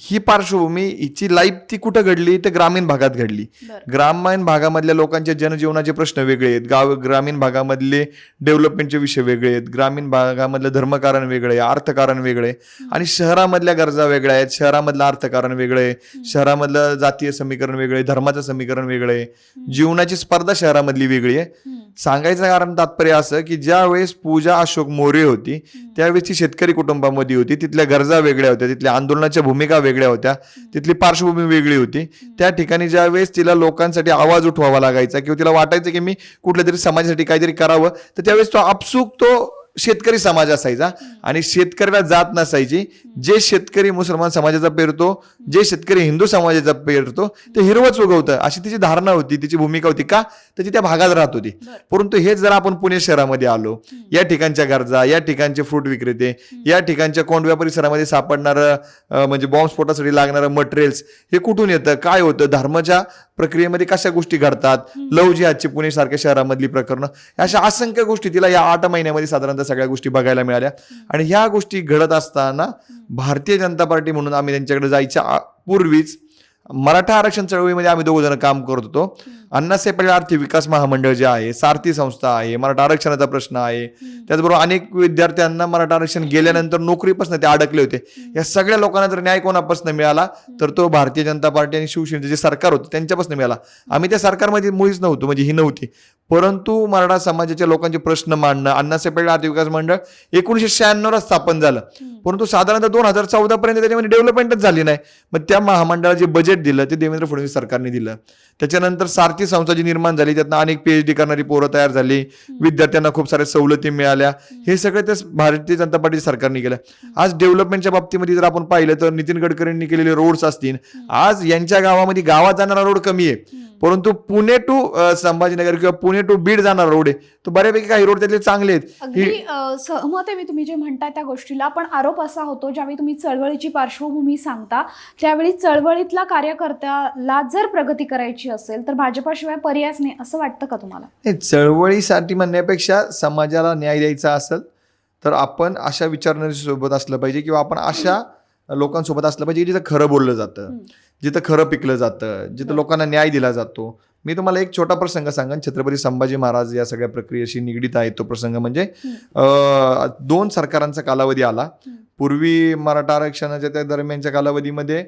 ही पार्श्वभूमी, हिची लाईफ ती कुठं घडली तर ग्रामीण भागात घडली. ग्रामीण भागामधल्या लोकांचे जनजीवनाचे प्रश्न वेगळे आहेत, ग्रामीण भागामधले डेव्हलपमेंटचे विषय वेगळे आहेत, ग्रामीण भागामधलं धर्मकारण वेगळे आहे, अर्थकारण वेगळे, आणि शहरामधल्या गरजा वेगळ्या आहेत, शहरामधलं अर्थकारण वेगळं आहे, शहरामधलं जातीय समीकरण वेगळं आहे, धर्माचं समीकरण वेगळं आहे, जीवनाची स्पर्धा शहरामधली वेगळी आहे. सांगायचं कारण तात्पर्य असं की ज्या वेळेस पूजा अशोक मोरे होती त्यावेळेस ती शेतकरी कुटुंबामध्ये होती, तिथल्या गरजा वेगळ्या होत्या, तिथल्या आंदोलनाच्या भूमिका वेगळ्या होत्या, तिथली पार्श्वभूमी वेगळी होती. त्या ठिकाणी ज्या वेळेस तिला लोकांसाठी आवाज उठवावा लागायचा किंवा तिला वाटायचं की मी कुठल्या तरी समाजासाठी काहीतरी करावं, तर त्यावेळेस तो आपसूक तो शेतकरी समाज असायचा आणि शेतकऱ्याला जात नसायची. जे शेतकरी मुसलमान समाजाचा पेरतो, जे शेतकरी हिंदू समाजाचा पेरतो ते हिरवच उगवतं, अशी तिची धारणा होती, तिची भूमिका होती. का तर ती त्या भागात राहत होती. परंतु हेच जर आपण पुणे शहरामध्ये आलो, या ठिकाणच्या गरजा, या ठिकाणचे फ्रूट विक्रेते, या ठिकाणच्या कोंडव्या परिसरामध्ये सापडणारं म्हणजे बॉम्बस्फोटासाठी लागणारं मटेरियल्स हे कुठून येतं, काय होतं, धर्माच्या प्रक्रियेमध्ये कशा गोष्टी घडतात, लव जिहादची पुणे सारख्या शहरामधली प्रकरणं, अशा असंख्य गोष्टी तिला या 8 महिन्यामध्ये साधारणतः सगळ्या गोष्टी बघायला मिळाल्या. आणि ह्या गोष्टी घडत असताना भारतीय जनता पार्टी म्हणून आम्ही त्यांच्याकडे जायच्या पूर्वीच मराठा आरक्षण चळवळीमध्ये आम्ही 2 जण काम करत होतो. अण्णासाहेब पाटील आर्थिक विकास महामंडळ जे आहे, सारथी संस्था आहे, मराठा आरक्षणाचा प्रश्न आहे, त्याचबरोबर अनेक विद्यार्थ्यांना मराठा आरक्षण गेल्यानंतर नोकरीपासून ते अडकले होते. या सगळ्या लोकांना जर न्याय कोणापासून मिळाला तर तो भारतीय जनता पार्टी आणि शिवसेनेचे जे सरकार होतं त्यांच्यापासून मिळाला. आम्ही त्या सरकारमध्ये मुळीच नव्हतो, म्हणजे ही नव्हती, परंतु मराठा समाजाच्या लोकांचे प्रश्न मांडणं. अण्णासाहेब पाटील आर्थिक विकास मंडळ 1996ला स्थापन झालं, परंतु साधारणतः 2014 पर्यंत त्याच्यामध्ये डेव्हलपमेंटच झाली नाही. मग त्या महामंडळाला जे बजेट दिलं ते देवेंद्र फडणवीस सरकारने दिलं. त्याच्यानंतर सारथी संस्था जी निर्माण झाली, त्यातनं अनेक PhD करणारी पोरं तयार झाली, विद्यार्थ्यांना खूप साऱ्या सवलती मिळाल्या. हे सगळं त्या भारतीय जनता पार्टी सरकारने केलं. आज डेव्हलपमेंटच्या बाबतीमध्ये जर आपण पाहिलं तर नितीन गडकरींनी केलेले रोड्स असतील, आज यांच्या गावामध्ये गावात जाणारा रोड कमी आहे, परंतु पुणे टू संभाजीनगर किंवा पुणे टू बीड जाणारा रोड आहे तो बऱ्यापैकी काही रोड त्यातले चांगले आहेत. अगदी सहमत आहे मी तुम्ही जे म्हणताय त्या गोष्टीला. पण आरोप असा होतो, ज्यावेळी तुम्ही चळवळीची पार्श्वभूमी सांगता त्यावेळी चळवळीतला कार्यकर्त्याला जर प्रगती करायची असेल तर भाजपाशिवाय पर्यायच नाही, असं वाटतं का तुम्हाला? चळवळीसाठी म्हणण्यापेक्षा समाजाला न्याय द्यायचा असेल तर आपण अशा विचारणाऱ्यांसोबत असलं पाहिजे किंवा आपण अशा लोकांसोबत असलं पाहिजे जिथं खरं बोललं जातं, जिथं खरं पिकलं जातं, जिथं लोकांना न्याय दिला जातो. मी तुम्हाला एक छोटा प्रसंग सांगेन, छत्रपती संभाजी महाराज या सगळ्या प्रक्रियेशी निगडीत आहे. तो प्रसंग म्हणजे 2 सरकारांचा कालावधी आला. पूर्वी मराठा आरक्षणाच्या त्या दरम्यानच्या कालावधीमध्ये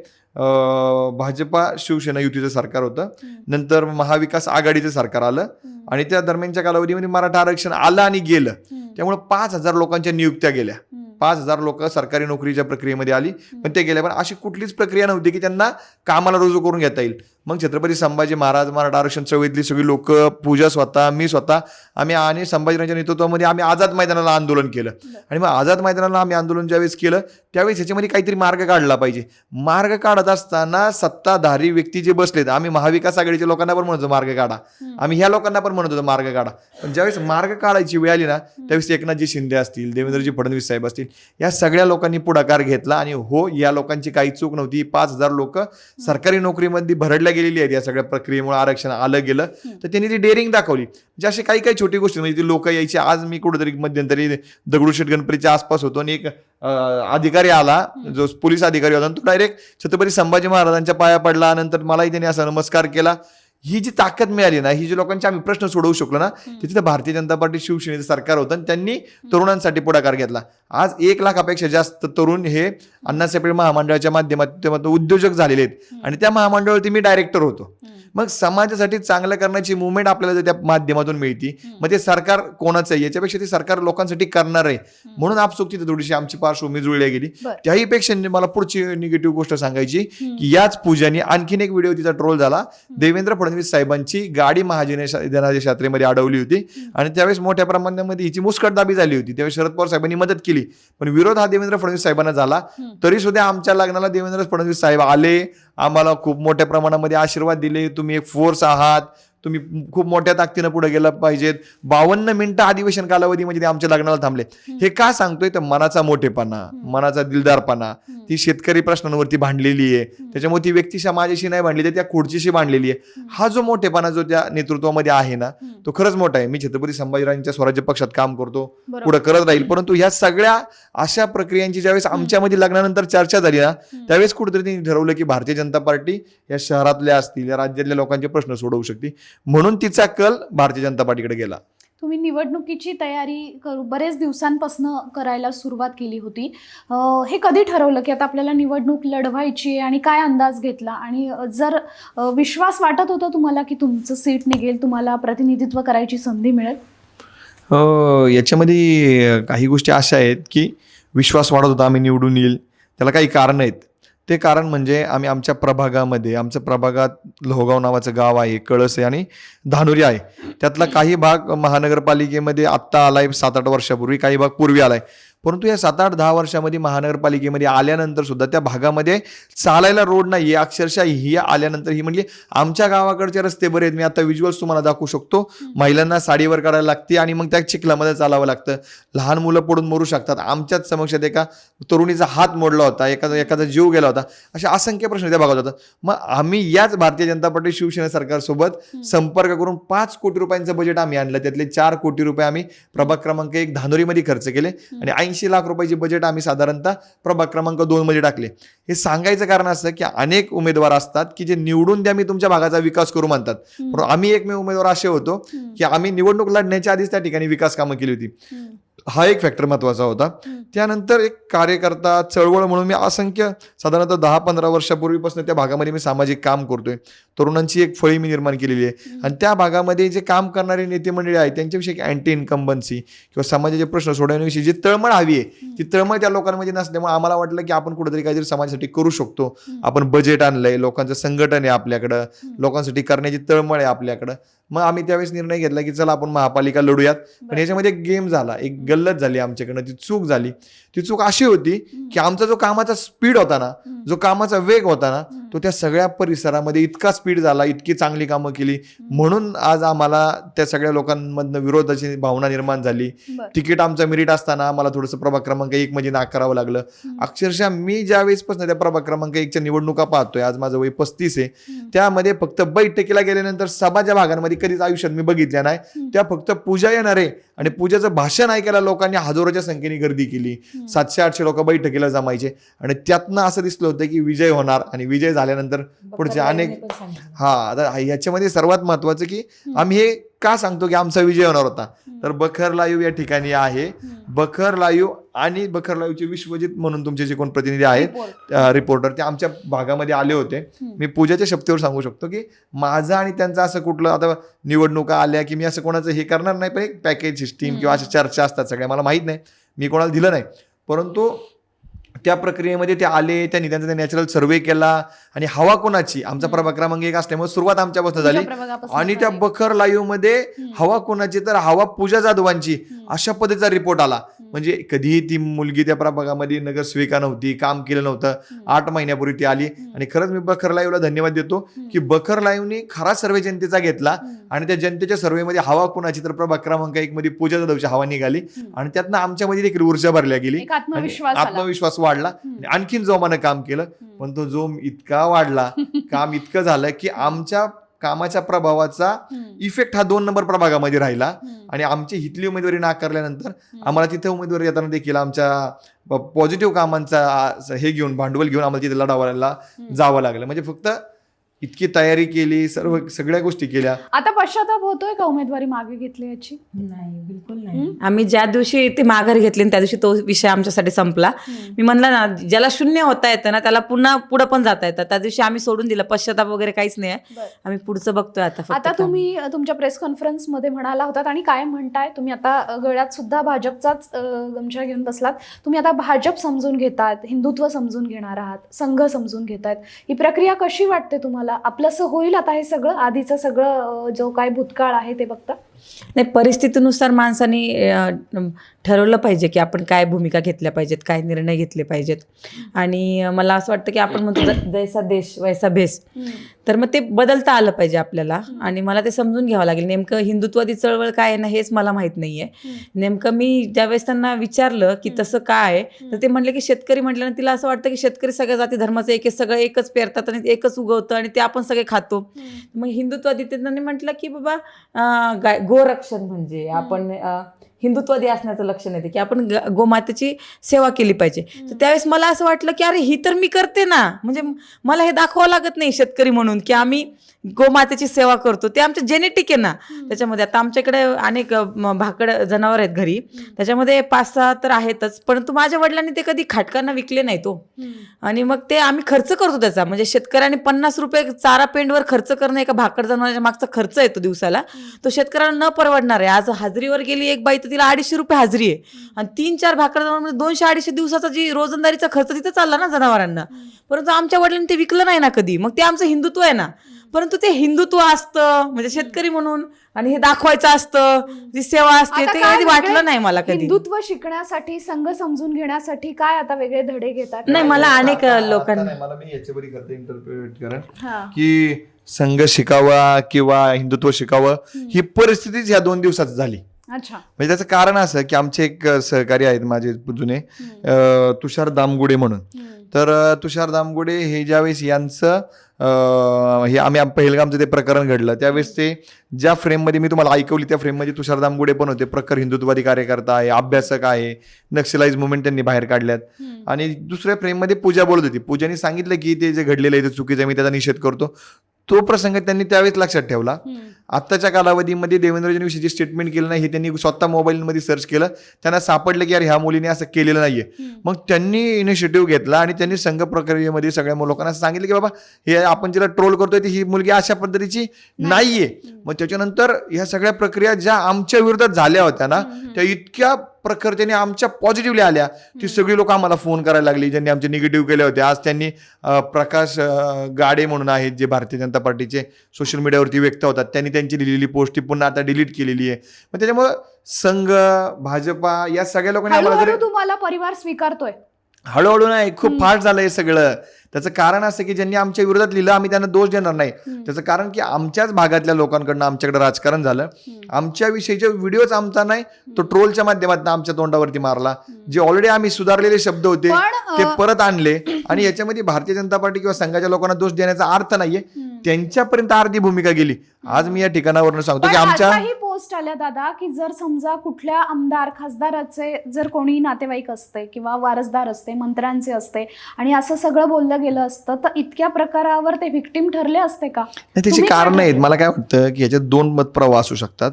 भाजपा शिवसेना युतीचं सरकार होतं, नंतर महाविकास आघाडीचं सरकार आलं आणि त्या दरम्यानच्या कालावधीमध्ये मराठा आरक्षण आलं आणि गेलं. त्यामुळे 5,000 लोकांच्या नियुक्त्या गेल्या. 5,000 लोक सरकारी नोकरीच्या प्रक्रियेमध्ये आली, पण ते गेले. पण अशी कुठलीच प्रक्रिया नव्हती की त्यांना कामाला रुजू करून घेता येईल. मग छत्रपती संभाजी महाराज, मराठा आरक्षण चळवळीतली सगळी लोक, पूजा स्वतः, मी स्वतः, आम्ही आणि संभाजीराजांच्या नेतृत्वामध्ये आम्ही आझाद मैदानाला आंदोलन केलं. आणि मग आझाद मैदानाला आम्ही आंदोलन ज्यावेळेस केलं त्यावेळेस ह्याच्यामध्ये काहीतरी मार्ग काढला पाहिजे. मार्ग काढत असताना सत्ताधारी व्यक्ती जे बसलेत, आम्ही महाविकास आघाडीच्या लोकांना पण म्हणतो मार्ग काढा, आम्ही ह्या लोकांना पण म्हणत होतो मार्ग काढा. पण ज्यावेळेस मार्ग काढायची वेळ आली ना त्यावेळेस एकनाथजी शिंदे असतील, देवेंद्रजी फडणवीस साहेब असतील, या सगळ्या लोकांनी पुढाकार घेतला. आणि हो, या लोकांची काही चूक नव्हती. 5,000 लोक सरकारी नोकरीमध्ये भरडल्या गेलेली आहेत या सगळ्या प्रक्रियेमुळे. आरक्षण आलं गेलं तर त्यांनी ती डेअरिंग दाखवली. म्हणजे अशी काही काही छोटी गोष्टी, म्हणजे ती लोक यायची. आज मी कुठेतरी मध्यंतरी दगडूशेठ गणपतीच्या आसपास होतो आणि एक अधिकारी आला, जो पोलीस अधिकारी होता, तो डायरेक्ट छत्रपती संभाजी महाराजांच्या पाया पडला. नंतर मलाही त्यांनी असा नमस्कार केला. ही जी ताकद मिळाली ना, ही जी लोकांचे आम्ही प्रश्न सोडवू शकलो ना, तिथे भारतीय जनता पार्टी शिवसेनेचं सरकार होतं आणि त्यांनी तरुणांसाठी पुढाकार घेतला. आज 1 लाखापेक्षा जास्त तरुण हे अण्णासाहेब महामंडळाच्या माध्यमातून उद्योजक झालेले आहेत. आणि त्या महामंडळावरती मी डायरेक्टर होतो. मग समाजासाठी चांगलं करण्याची मुवमेंट आपल्याला जर त्या माध्यमातून मिळती, मग ते सरकार कोणाचं आहे याच्यापेक्षा ते सरकार लोकांसाठी करणार आहे. म्हणून आपसुक तिथे थोडीशी आमची पार्श्वभूमी जुळली गेली. त्याही पेक्षा मला पुढची निगेटिव्ह गोष्ट सांगायची की याच पूजाने आणखीन एक व्हिडिओ तिचा ट्रोल झाला. देवेंद्र फडणवीस साहेबांची गाडी महाजनादेश यात्रेमध्ये अडवली होती आणि त्यावेळेस मोठ्या प्रमाणामध्ये हिची मुस्कटदाबी झाली होती. त्यावेळेस शरद पवार साहेबांनी मदत केली, पण विरोध हा देवेंद्र फडणवीस साहेबांना झाला. तरी सुद्धा आमच्या लग्नाला देवेंद्र फडणवीस साहेब आले, आम्हाला खूप मोठ्या प्रमाणामध्ये आशीर्वाद दिले. तुम्ही एक फोर्स आहात, तुम्ही खूप मोठ्या ताकदीनं पुढे गेला पाहिजेत. 52 मिनिटं अधिवेशन कालावधी म्हणजे ते आमच्या लग्नाला थांबले. हे का सांगतोय तर मनाचा मोठेपणा, मनाचा दिलदारपणा, ती शेतकरी प्रश्नांवरती भांडलेली आहे. त्याच्यामुळे ती व्यक्ती समाजाशी नाही भांडली तर त्या खुर्चीशी भांडलेली आहे. हा जो मोठेपणा जो त्या नेतृत्वामध्ये आहे ना, तो खरंच मोठा आहे. मी छत्रपती संभाजीराजांच्या स्वराज्य पक्षात काम करतो, पुढे करत राहील. परंतु ह्या सगळ्या अशा प्रक्रियांची ज्यावेळेस आमच्यामध्ये लग्नानंतर चर्चा झाली ना, त्यावेळेस कुठेतरी त्यांनी ठरवलं की भारतीय जनता पार्टी या शहरातल्या असतील, या राज्यातल्या लोकांचे प्रश्न सोडवू शकते. म्हणून तिचा कल भारतीय जनता पार्टीकडे गेला. तुम्ही निवडणुकीची तयारी बरेच दिवसांपासून करायला सुरुवात केली होती. हे कधी ठरवलं की आता आपल्याला निवडणूक लढवायची आहे आणि काय अंदाज घेतला? आणि जर विश्वास वाटत होता तुम्हाला की तुमचं सीट निघेल, तुम्हाला प्रतिनिधित्व करायची संधी मिळेल? याच्यामध्ये काही गोष्टी अशा आहेत की विश्वास वाढत होता आम्ही निवडून येईल. त्याला काही कारण आहेत. ते कारण म्हणजे आम्ही आमच्या प्रभागामध्ये, आमच्या प्रभागात लोहगाव नावाचं गाव आहे, कळस आहे आणि धानुरी आहे. त्यातला काही भाग महानगरपालिकेमध्ये आत्ता आलाय 7-8 वर्षापूर्वी, काही भाग पूर्वी आलाय. परंतु या 7-8-10 वर्षामध्ये महानगरपालिकेमध्ये आल्यानंतर सुद्धा त्या भागामध्ये चालायला रोड नाहीये. अक्षरशः ही आल्यानंतर ही म्हणली आमच्या गावाकडचे रस्ते बरे आहेत. मी आता विज्युअल्स तुम्हाला दाखवू शकतो. महिलांना साडीवर काढायला लागते आणि मग त्या चिखलामध्ये चालावं लागतं. लहान मुलं पडून मरू शकतात. आमच्याच समक्षात एका तरुणीचा हात मोडला होता, एखादा जीव गेला होता. अशा असंख्य प्रश्न त्या भागात होतात. मग आम्ही याच भारतीय जनता पार्टी शिवसेना सरकारसोबत संपर्क करून 5 कोटी रुपयांचं बजेट आम्ही आणलं. त्यातले 4 कोटी रुपये आम्ही प्रभाग क्रमांक 1 धानोरीमध्ये खर्च केले आणि 80 लाख रुपयाचे बजेट आम्ही साधारणतः प्रभाग क्रमांक 2 मध्ये टाकले. हे सांगायचं कारण असं की अनेक उमेदवार असतात की जे निवडून द्या मी तुमच्या भागाचा विकास करू म्हणतात. पण आम्ही एकमेव उमेदवार असे होतो की आम्ही निवडणूक लढण्याच्या आधीच त्या ठिकाणी विकास कामं केली होती. हा एक फॅक्टर महत्वाचा होता. त्यानंतर एक कार्यकर्ता चळवळ म्हणून मी असंख्य साधारणतः 10-15 वर्षापूर्वीपासून त्या भागामध्ये मी सामाजिक काम करतोय. तरुणांची एक फळी मी निर्माण केलेली आहे आणि त्या भागामध्ये जे काम करणारे नेते मंडळी आहेत त्यांच्याविषयी एक अँटी इन्कम्बन्सी किंवा समाजाचे प्रश्न सोडवण्याविषयी जी तळमळ हवी आहे ती तळमळ त्या लोकांमध्ये नसल्यामुळे आम्हाला वाटलं की आपण कुठेतरी काहीतरी समाजासाठी करू शकतो. आपण बजेट आणलंय, लोकांचं संघटन आहे आपल्याकडं, लोकांसाठी करण्याची तळमळ आहे आपल्याकडं. मग आम्ही त्यावेळेस निर्णय घेतला की चला आपण महापालिका लढूयात. पण याच्यामध्ये एक गेम झाला, एक गल्लत झाली आमच्याकडनं, ती चूक झाली. ती चूक अशी होती की आमचा जो कामाचा स्पीड होता ना, जो कामाचा वेग होता ना, तो त्या सगळ्या परिसरामध्ये इतका स्पीड झाला, इतकी चांगली कामं केली म्हणून आज आम्हाला त्या सगळ्या लोकांमधनं विरोधाची भावना निर्माण झाली. तिकीट आमचं मेरिट असताना आम्हाला थोडंसं प्रभाग क्रमांक 1 मध्ये नाकारावं लागलं. अक्षरशः मी ज्या वेळेसपासून त्या प्रभाग क्रमांक 1च्या निवडणुका पाहतोय, आज माझं वय 35 आहे, त्यामध्ये फक्त बैठकीला गेल्यानंतर सभा ज्या भागांमध्ये कधीच आयुष्यात मी बघितल्या नाही, त्या फक्त पूजा येणार आहे आणि पूजाचं भाषण ऐकायला लोकांनी हजारोच्या संख्येने गर्दी केली. 700-800 लोक बैठकीला जमायचे आणि त्यातनं असं दिसलं होतं की विजय होणार आणि विजय झाल्यानंतर पुढचे अनेक आता ह्याच्यामध्ये सर्वात महत्वाचं की आम्ही हे का सांगतो की आमचा विजय होणार होता, तर बखर लाईव्ह या ठिकाणी आहे. बखर लाईव्ह आणि बखर लाईव्हचे विश्वजित म्हणून तुमचे जे कोण प्रतिनिधी आहेत रिपोर्टर ते आमच्या भागामध्ये आले होते. मी पूजाच्या शब्दावर सांगू शकतो की माझं आणि त्यांचं असं कुठलं आता निवडणुका आल्या की मी असं कोणाचं हे करणार नाही, पण एक पॅकेज सिस्टीम किंवा अशा चर्चा असतात सगळ्या, मला माहीत नाही, मी कोणाला दिलं नाही. परंतु त्या प्रक्रियेमध्ये ते आले, त्यांनी त्यांचा नॅचरल सर्व्हे केला आणि हवा कोणाची, आमचा प्रभाग क्रमांक 1 असल्यामुळे सुरुवात आमच्यापासून झाली आणि त्या बखर लाईव्ह मध्ये हवा कोणाची तर हवा पूजा जाधवांची अशा पद्धतीचा रिपोर्ट आला. म्हणजे कधीही ती मुलगी त्या प्रभागामध्ये नगरसेविका नव्हती, काम केलं नव्हतं, 8 महिन्यापूर्वी ती आली आणि खरंच मी बखर लाईव्हला धन्यवाद देतो की बखर लाईव्हनी खरा सर्वे जनतेचा घेतला आणि त्या जनतेच्या सर्वेमध्ये हवा कोणाची तर प्रभाग क्रमांक 1 मध्ये पूजा जाधवची हवा निघाली आणि त्यातनं आमच्यामध्ये देखील ऊर्जा भरल्या गेली, आत्मविश्वास वाढला, आणखीन जोमानं काम केलं. पण तो जोम इतका वाढला, काम इतकं झालं की आमच्या कामाच्या प्रभावाचा इफेक्ट हा 2 नंबर प्रभागामध्ये राहिला आणि आमची हितली उमेदवारी नाकारल्यानंतर आम्हाला तिथे उमेदवारी येताना देखील आमच्या पॉझिटिव्ह कामांचा हे घेऊन भांडवल घेऊन आम्हाला तिथे लढावायला जावं लागलं. म्हणजे फक्त इतकी तयारी केली, सगळ्या गोष्टी केल्या. आता पश्चाताप होतोय का उमेदवारी मागे घेतली याची? नाही, बिलकुल नाही. आम्ही ज्या दिवशी ते माघार घेतली त्या दिवशी तो विषय आमच्यासाठी संपला. मी म्हणलं ना, ज्याला शून्य होता येतं ना त्याला पुढं पण जाता येतं. त्या दिवशी आम्ही सोडून दिलं, पश्चाताप वगैरे काहीच नाही, आम्ही पुढचं बघतोय आता. आता तुम्ही तुमच्या प्रेस कॉन्फरन्स मध्ये म्हणाला होतात आणि काय म्हणताय तुम्ही, आता गळ्यात सुद्धा भाजपचाच गमछा घेऊन बसलात. तुम्ही आता भाजप समजून घेतात, हिंदुत्व समजून घेणार आहात, संघ समजून घेतायत. ही प्रक्रिया कशी वाटते तुम्हाला? आपलंसं होईल आता हे सगळं, आधीचं सगळं जो काय भूतकाळ आहे ते बघता? नाही, परिस्थितीनुसार माणसाने ठरवलं पाहिजे की आपण काय भूमिका घेतल्या पाहिजेत, काय निर्णय घेतले पाहिजेत. आणि मला असं वाटतं की आपण म्हणतो जैसा देश वैसा भेस, तर मग ते बदलता आलं पाहिजे आपल्याला. आणि मला ते समजून घ्यावं लागेल नेमकं हिंदुत्वादी चळवळ काय आहे ना हेच मला माहीत नाहीये. नेमकं मी ज्यावेळेस त्यांना विचारलं की तसं काय आहे, तर ते म्हणले की शेतकरी म्हटल्यानं तिला असं वाटतं की शेतकरी सगळ्या जाती धर्माचं सगळं एकच पेरतात आणि एकच उगवतं आणि ते आपण सगळे खातो. मग हिंदुत्वादी त्यांनी म्हटलं की बाबा गोरक्षण म्हणजे आपण हिंदुत्वादी असण्याचं लक्षण येते की आपण गोमातेची सेवा केली पाहिजे. तर त्यावेळेस मला असं वाटलं की अरे ही तर मी करते ना, म्हणजे मला हे दाखवावं लागत नाही शेतकरी म्हणून की आम्ही गोमातेची सेवा करतो, ते आमचं जेनेटिक आहे ना. त्याच्यामध्ये आता आमच्याकडे अनेक भाकड जनावर आहेत घरी, त्याच्यामध्ये 5-6 तर आहेतच, परंतु माझ्या वडिलांनी ते कधी खाटकांना विकले नाही तो. आणि मग ते आम्ही खर्च करतो त्याचा, म्हणजे शेतकऱ्यांनी 50 रुपये चारा पेंडवर खर्च करणं एका भाकड जनावरांच्या मागचा खर्च येतो दिवसाला, तो शेतकऱ्यांना न परवडणार आहे. आज हाजरीवर गेली एक बाई तर तिला 250 रुपये हाजरी आहे आणि 3-4 भाकड जनावर 200-250 दिवसाचा जी रोजंदारीचा खर्च तिथं चालला ना जनावरांना. परंतु आमच्या वडिलांनी ते विकलं नाही ना कधी. मग ते आमचं हिंदुत्व आहे ना. परंतु ते हिंदुत्व असतं म्हणजे शेतकरी म्हणून आणि हे दाखवायचं असतं, जी सेवा असते, ते कधी वाटलं नाही मला कधी. हिंदुत्व शिकण्यासाठी, संघ समजून घेण्यासाठी काय आता वेगळे धडे घेतात? नाही, मला अनेक लोकांना मला मी याच्यावर करते इंटरप्रिट करा की संघ शिकावा किंवा हिंदुत्व शिकावं ही परिस्थितीच ह्या 2 दिवसात झाली. अच्छा. म्हणजे त्याचं कारण असं की आमचे एक सहकारी आहेत माझे जुने, तुषार दामगुडे म्हणून. तर तुषार दामगुडे हे ज्यावेळेस यांचं हे आम्ही पहिलगामचं ते प्रकरण घडलं त्यावेळेस ते ज्या फ्रेममध्ये मी तुम्हाला ऐकवली त्या फ्रेममध्ये तुषार दामगुडे पण होते. प्रखर हिंदुत्ववादी कार्यकर्ता आहे, अभ्यासक आहे, नक्षलाइज मुवमेंट त्यांनी बाहेर काढल्यात. आणि दुसऱ्या फ्रेममध्ये पूजा बोलत होती. पूजाने सांगितलं की ते जे घडलेलं आहे ते चुकीचं आहे, मी त्याचा निषेध करतो. तो प्रसंग त्यांनी त्यावेळेस लक्षात ठेवला. आत्ताच्या कालावधीमध्ये देवेंद्रजींविषयी जे स्टेटमेंट केलं नाही हे त्यांनी स्वतः मोबाईलमध्ये सर्च केलं, त्यांना सापडलं की यार ह्या मुलीने असं केलेलं नाहीये. मग त्यांनी इनिशिएटिव्ह घेतला आणि त्यांनी संघ प्रक्रियेमध्ये सगळ्या लोकांना सांगितलं की बाबा हे आपण जिला ट्रोल करतोय ती ही मुलगी अशा पद्धतीची नाहीये. मग त्याच्यानंतर ह्या सगळ्या प्रक्रिया ज्या आमच्या विरोधात झाल्या होत्या ना त्या इतक्या प्रखरतेने आमच्या पॉझिटिव्हली आल्या, ती सगळी लोक आम्हाला फोन करायला लागली ज्यांनी आमचे निगेटिव्ह केले होते. आज त्यांनी प्रकाश गाडे म्हणून आहेत जे भारतीय जनता पार्टीचे सोशल मीडियावरती व्यक्त होतात, त्यांनी त्यांची लिहिलेली पोस्ट ती पुन्हा आता डिलीट केलेली आहे. मग त्याच्यामुळे संघ, भाजपा या सगळ्या लोकांनी आम्हाला तुम्हाला परिवार स्वीकारतोय? हळूहळू नाही, खूप फास्ट झालं हे सगळं. त्याचं कारण असं की ज्यांनी आमच्या विरोधात लिहिलं आम्ही त्यांना दोष देणार नाही. त्याचं कारण की आमच्याच भागातल्या लोकांकडनं आमच्याकडे राजकारण झालं. आमच्याविषयीचे व्हिडिओच आमचा नाही तो ट्रोलच्या माध्यमातून आमच्या तोंडावरती मारला. जे ऑलरेडी आम्ही सुधारलेले शब्द होते ते परत आणले. आणि याच्यामध्ये भारतीय जनता पार्टी किंवा संघाच्या लोकांना दोष देण्याचा अर्थ नाहीये, त्यांच्यापर्यंत अर्धी भूमिका गेली. आज मी या ठिकाणावरून सांगतो की आमच्या पोस्ट आल्या दादा की जर समजा कुठल्या आमदार खासदाराचे जर कोणी नातेवाईक असते किंवा वारसदार असते, मंत्र्यांचे असते आणि असं सगळं बोललं गेलं असतं तर इतक्या प्रकारावर ते व्हिक्टिम ठरले असते का? त्याची कारण आहेत. मला काय वाटतं की याच्यात 2 मतप्रवाह असू शकतात.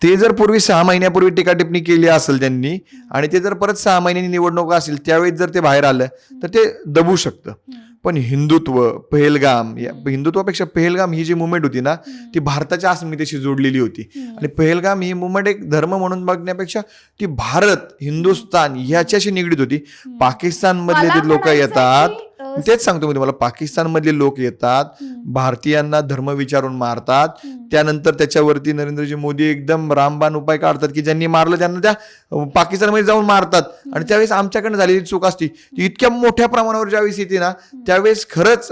ते जर पूर्वी 6 महिन्यापूर्वी टीका टिप्पणी केली असेल त्यांनी आणि ते जर परत 6 महिन्यांनी निवडणूक असेल त्यावेळेस जर ते बाहेर आलं तर ते दबू शकतं. पण हिंदुत्व, पहलगाम, हिंदुत्वापेक्षा पहलगाम ही जी मुवमेंट होती ना ती भारताच्या अस्मितेशी जोडलेली होती. आणि पहलगाम ही मुवमेंट एक धर्म म्हणून बघण्यापेक्षा ती भारत, हिंदुस्थान ह्याच्याशी निगडीत होती. पाकिस्तानमधले मला ते लोक म्हणायचंय येतात, की, तेच सांगतो मी तुम्हाला, पाकिस्तानमधले लोक येतात, भारतीयांना धर्म विचारून मारतात, त्यानंतर त्याच्यावरती नरेंद्रजी मोदी एकदम रामबाण उपाय काढतात की ज्यांनी मारलं त्यांना त्या पाकिस्तानमध्ये जाऊन मारतात. आणि त्यावेळेस आमच्याकडनं झालेली चूक असती ती इतक्या मोठ्या प्रमाणावर ज्यावेळेस येते ना त्यावेळेस खरंच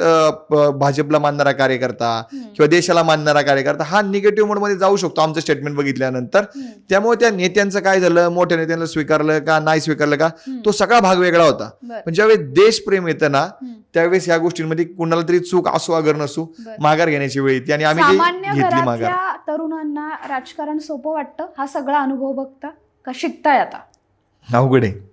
भाजपला मानणारा कार्यकर्ता किंवा देशाला मानणारा कार्यकर्ता हा निगेटिव्ह मोडमध्ये जाऊ शकतो आमचं स्टेटमेंट बघितल्यानंतर. त्यामुळे त्या नेत्यांचं काय झालं, मोठ्या नेत्यांना स्वीकारलं का नाही स्वीकारलं का तो सगळा भाग वेगळा होता. पण ज्यावेळेस देशप्रेम येतं ना त्यावेळेस या गोष्टींमध्ये कुणाला तरी चूक असो अगर नसो माघार घेण्याची वेळ येते आणि आम्ही सामान्य ती घेतली माघार. घरातल्या तरुणांना राजकारण सोपं वाटतं हा सगळा अनुभव बघता का शिकताय आता? अवघड आहे.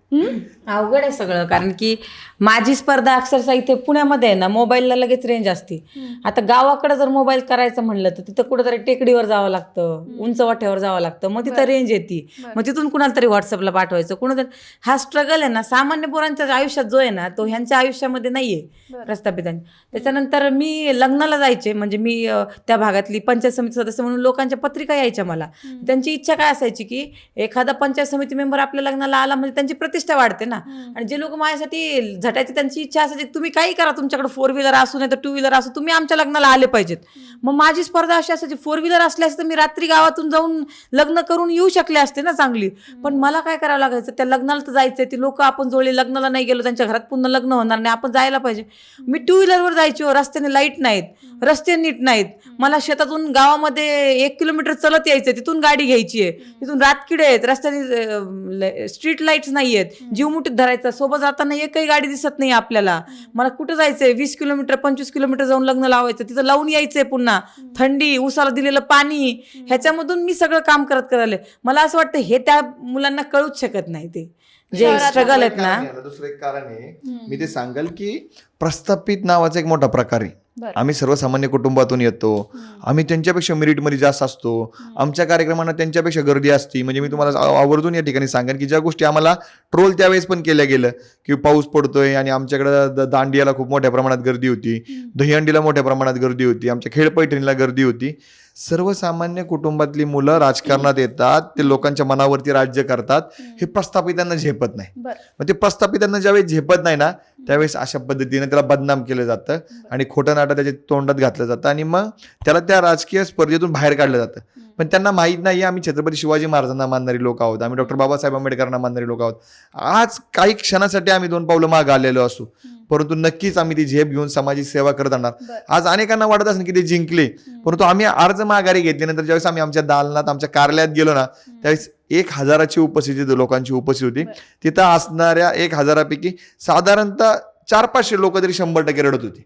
अवघड आहे सगळं, कारण की माझी स्पर्धा अक्षरशः इथे पुण्यामध्ये आहे ना मोबाईलला लगेच रेंज असते. आता गावाकडे जर मोबाईल करायचं म्हणलं तर तिथं कुठेतरी टेकडीवर जावं लागतं, उंच वाट्यावर जावं लागतं, मग तिथं रेंज येते, मग तिथून कुणाला तरी व्हॉट्सअपला पाठवायचं. कुणाला हा स्ट्रगल आहे ना सामान्य पोरांच्या आयुष्यात जो आहे ना तो ह्यांच्या आयुष्यामध्ये नाहीये प्रस्थापितांच्या. त्याच्यानंतर मी लग्नाला जायचे, म्हणजे मी त्या भागातली पंचायत समिती सदस्य म्हणून लोकांच्या पत्रिका यायच्या मला. त्यांची इच्छा काय असायची की एखादा पंचायत समिती मेंबर आपल्या लग्नाला आला म्हणजे त्यांची प्रतिष्ठा वाढते ना. आणि जे लोक माझ्यासाठी झटायची त्यांची इच्छा असायची तुम्ही काही करा, तुमच्याकडे 4 व्हीलर असू नाही तर 2 व्हीलर असू, तुम्ही आमच्या लग्नाला आले पाहिजेत. मग माझी स्पर्धा अशी असायची 4 व्हीलर असली असते तर मी रात्री गावातून जाऊन लग्न करून येऊ शकले असते ना चांगली. पण मला काय करावं लागायचं, त्या लग्नाला तर जायचंय, ती लोक आपण जोडले लग्नाला नाही गेलो त्यांच्या घरात पुन्हा लग्न होणार नाही, आपण जायला पाहिजे. मी 2 व्हीलरवर जायची, रस्त्याने लाईट नाहीत, रस्ते नीट नाहीत, मला शेतातून गावामध्ये 1 किलोमीटर चलत यायचं, तिथून गाडी घ्यायची आहे, तिथून रातकिडे आहेत, रस्त्याने स्ट्रीट लाईट्स नाही आहेत, जीव मुठीत धरायचा, सोबत जाताना एकही गाडी दिसत नाही आपल्याला. मला कुठं जायचंय 20 किलोमीटर 25 किलोमीटर जाऊन लग्न लावायचं, तिथं लावून यायचंय, पुन्हा थंडी, उसाला दिलेलं पाणी, ह्याच्यामधून मी सगळं काम करत राहिले. मला असं वाटतं हे त्या मुलांना कळूच शकत नाही ते जे स्ट्रगल आहेत ना. दुसरं एक कारण आहे, मी ते सांगेल की प्रस्थापित नावाचा एक मोठा प्रकार आहे. आम्ही सर्वसामान्य कुटुंबातून येतो, आम्ही त्यांच्यापेक्षा मेरिटमध्ये जास्त असतो, आमच्या कार्यक्रमांना त्यांच्यापेक्षा गर्दी असते. म्हणजे मी तुम्हाला आवर्जून या ठिकाणी सांगेन की ज्या गोष्टी आम्हाला ट्रोल त्यावेळेस पण केल्या गेलं की पाऊस पडतोय आणि आमच्याकडे दांडियाला खूप मोठ्या प्रमाणात गर्दी होती, दहीहंडीला मोठ्या प्रमाणात गर्दी होती, आमच्या खेळपैठणीला गर्दी होती. सर्वसामान्य कुटुंबातली मुलं राजकारणात येतात, ते लोकांच्या मनावरती राज्य करतात, हे प्रस्थापितांना झेपत नाही. मग ते प्रस्थापितांना ज्यावेळेस झेपत नाही ना त्यावेळेस अशा पद्धतीने त्याला बदनाम केलं जातं आणि खोटं नाटं त्याच्या तोंडात घातलं जातं आणि मग त्याला त्या राजकीय स्पर्धेतून बाहेर काढलं जातं. पण त्यांना माहीत नाही आम्ही छत्रपती शिवाजी महाराजांना मानणारी लोक आहोत, आम्ही डॉक्टर बाबासाहेब आंबेडकरांना मानणारी लोक आहोत. आज काही क्षणासाठी आम्ही 2 पावलं मागे आलेलो असू, परंतु नक्कीच आम्ही ती झेप घेऊन समाजाची सेवा करत आणणार. आज अनेकांना वाटत असेल की ते जिंकले, परंतु आम्ही अर्ज माघारी घेतल्यानंतर ज्यावेळेस आम्ही आमच्या दालनात आमच्या कार्यालयात गेलो ना त्यावेळेस 1000ची उपस्थिती लोकांची उपस्थिती होती. तिथं असणाऱ्या 1000पैकी साधारणतः 400-500 लोक तरी 100% रडत होती.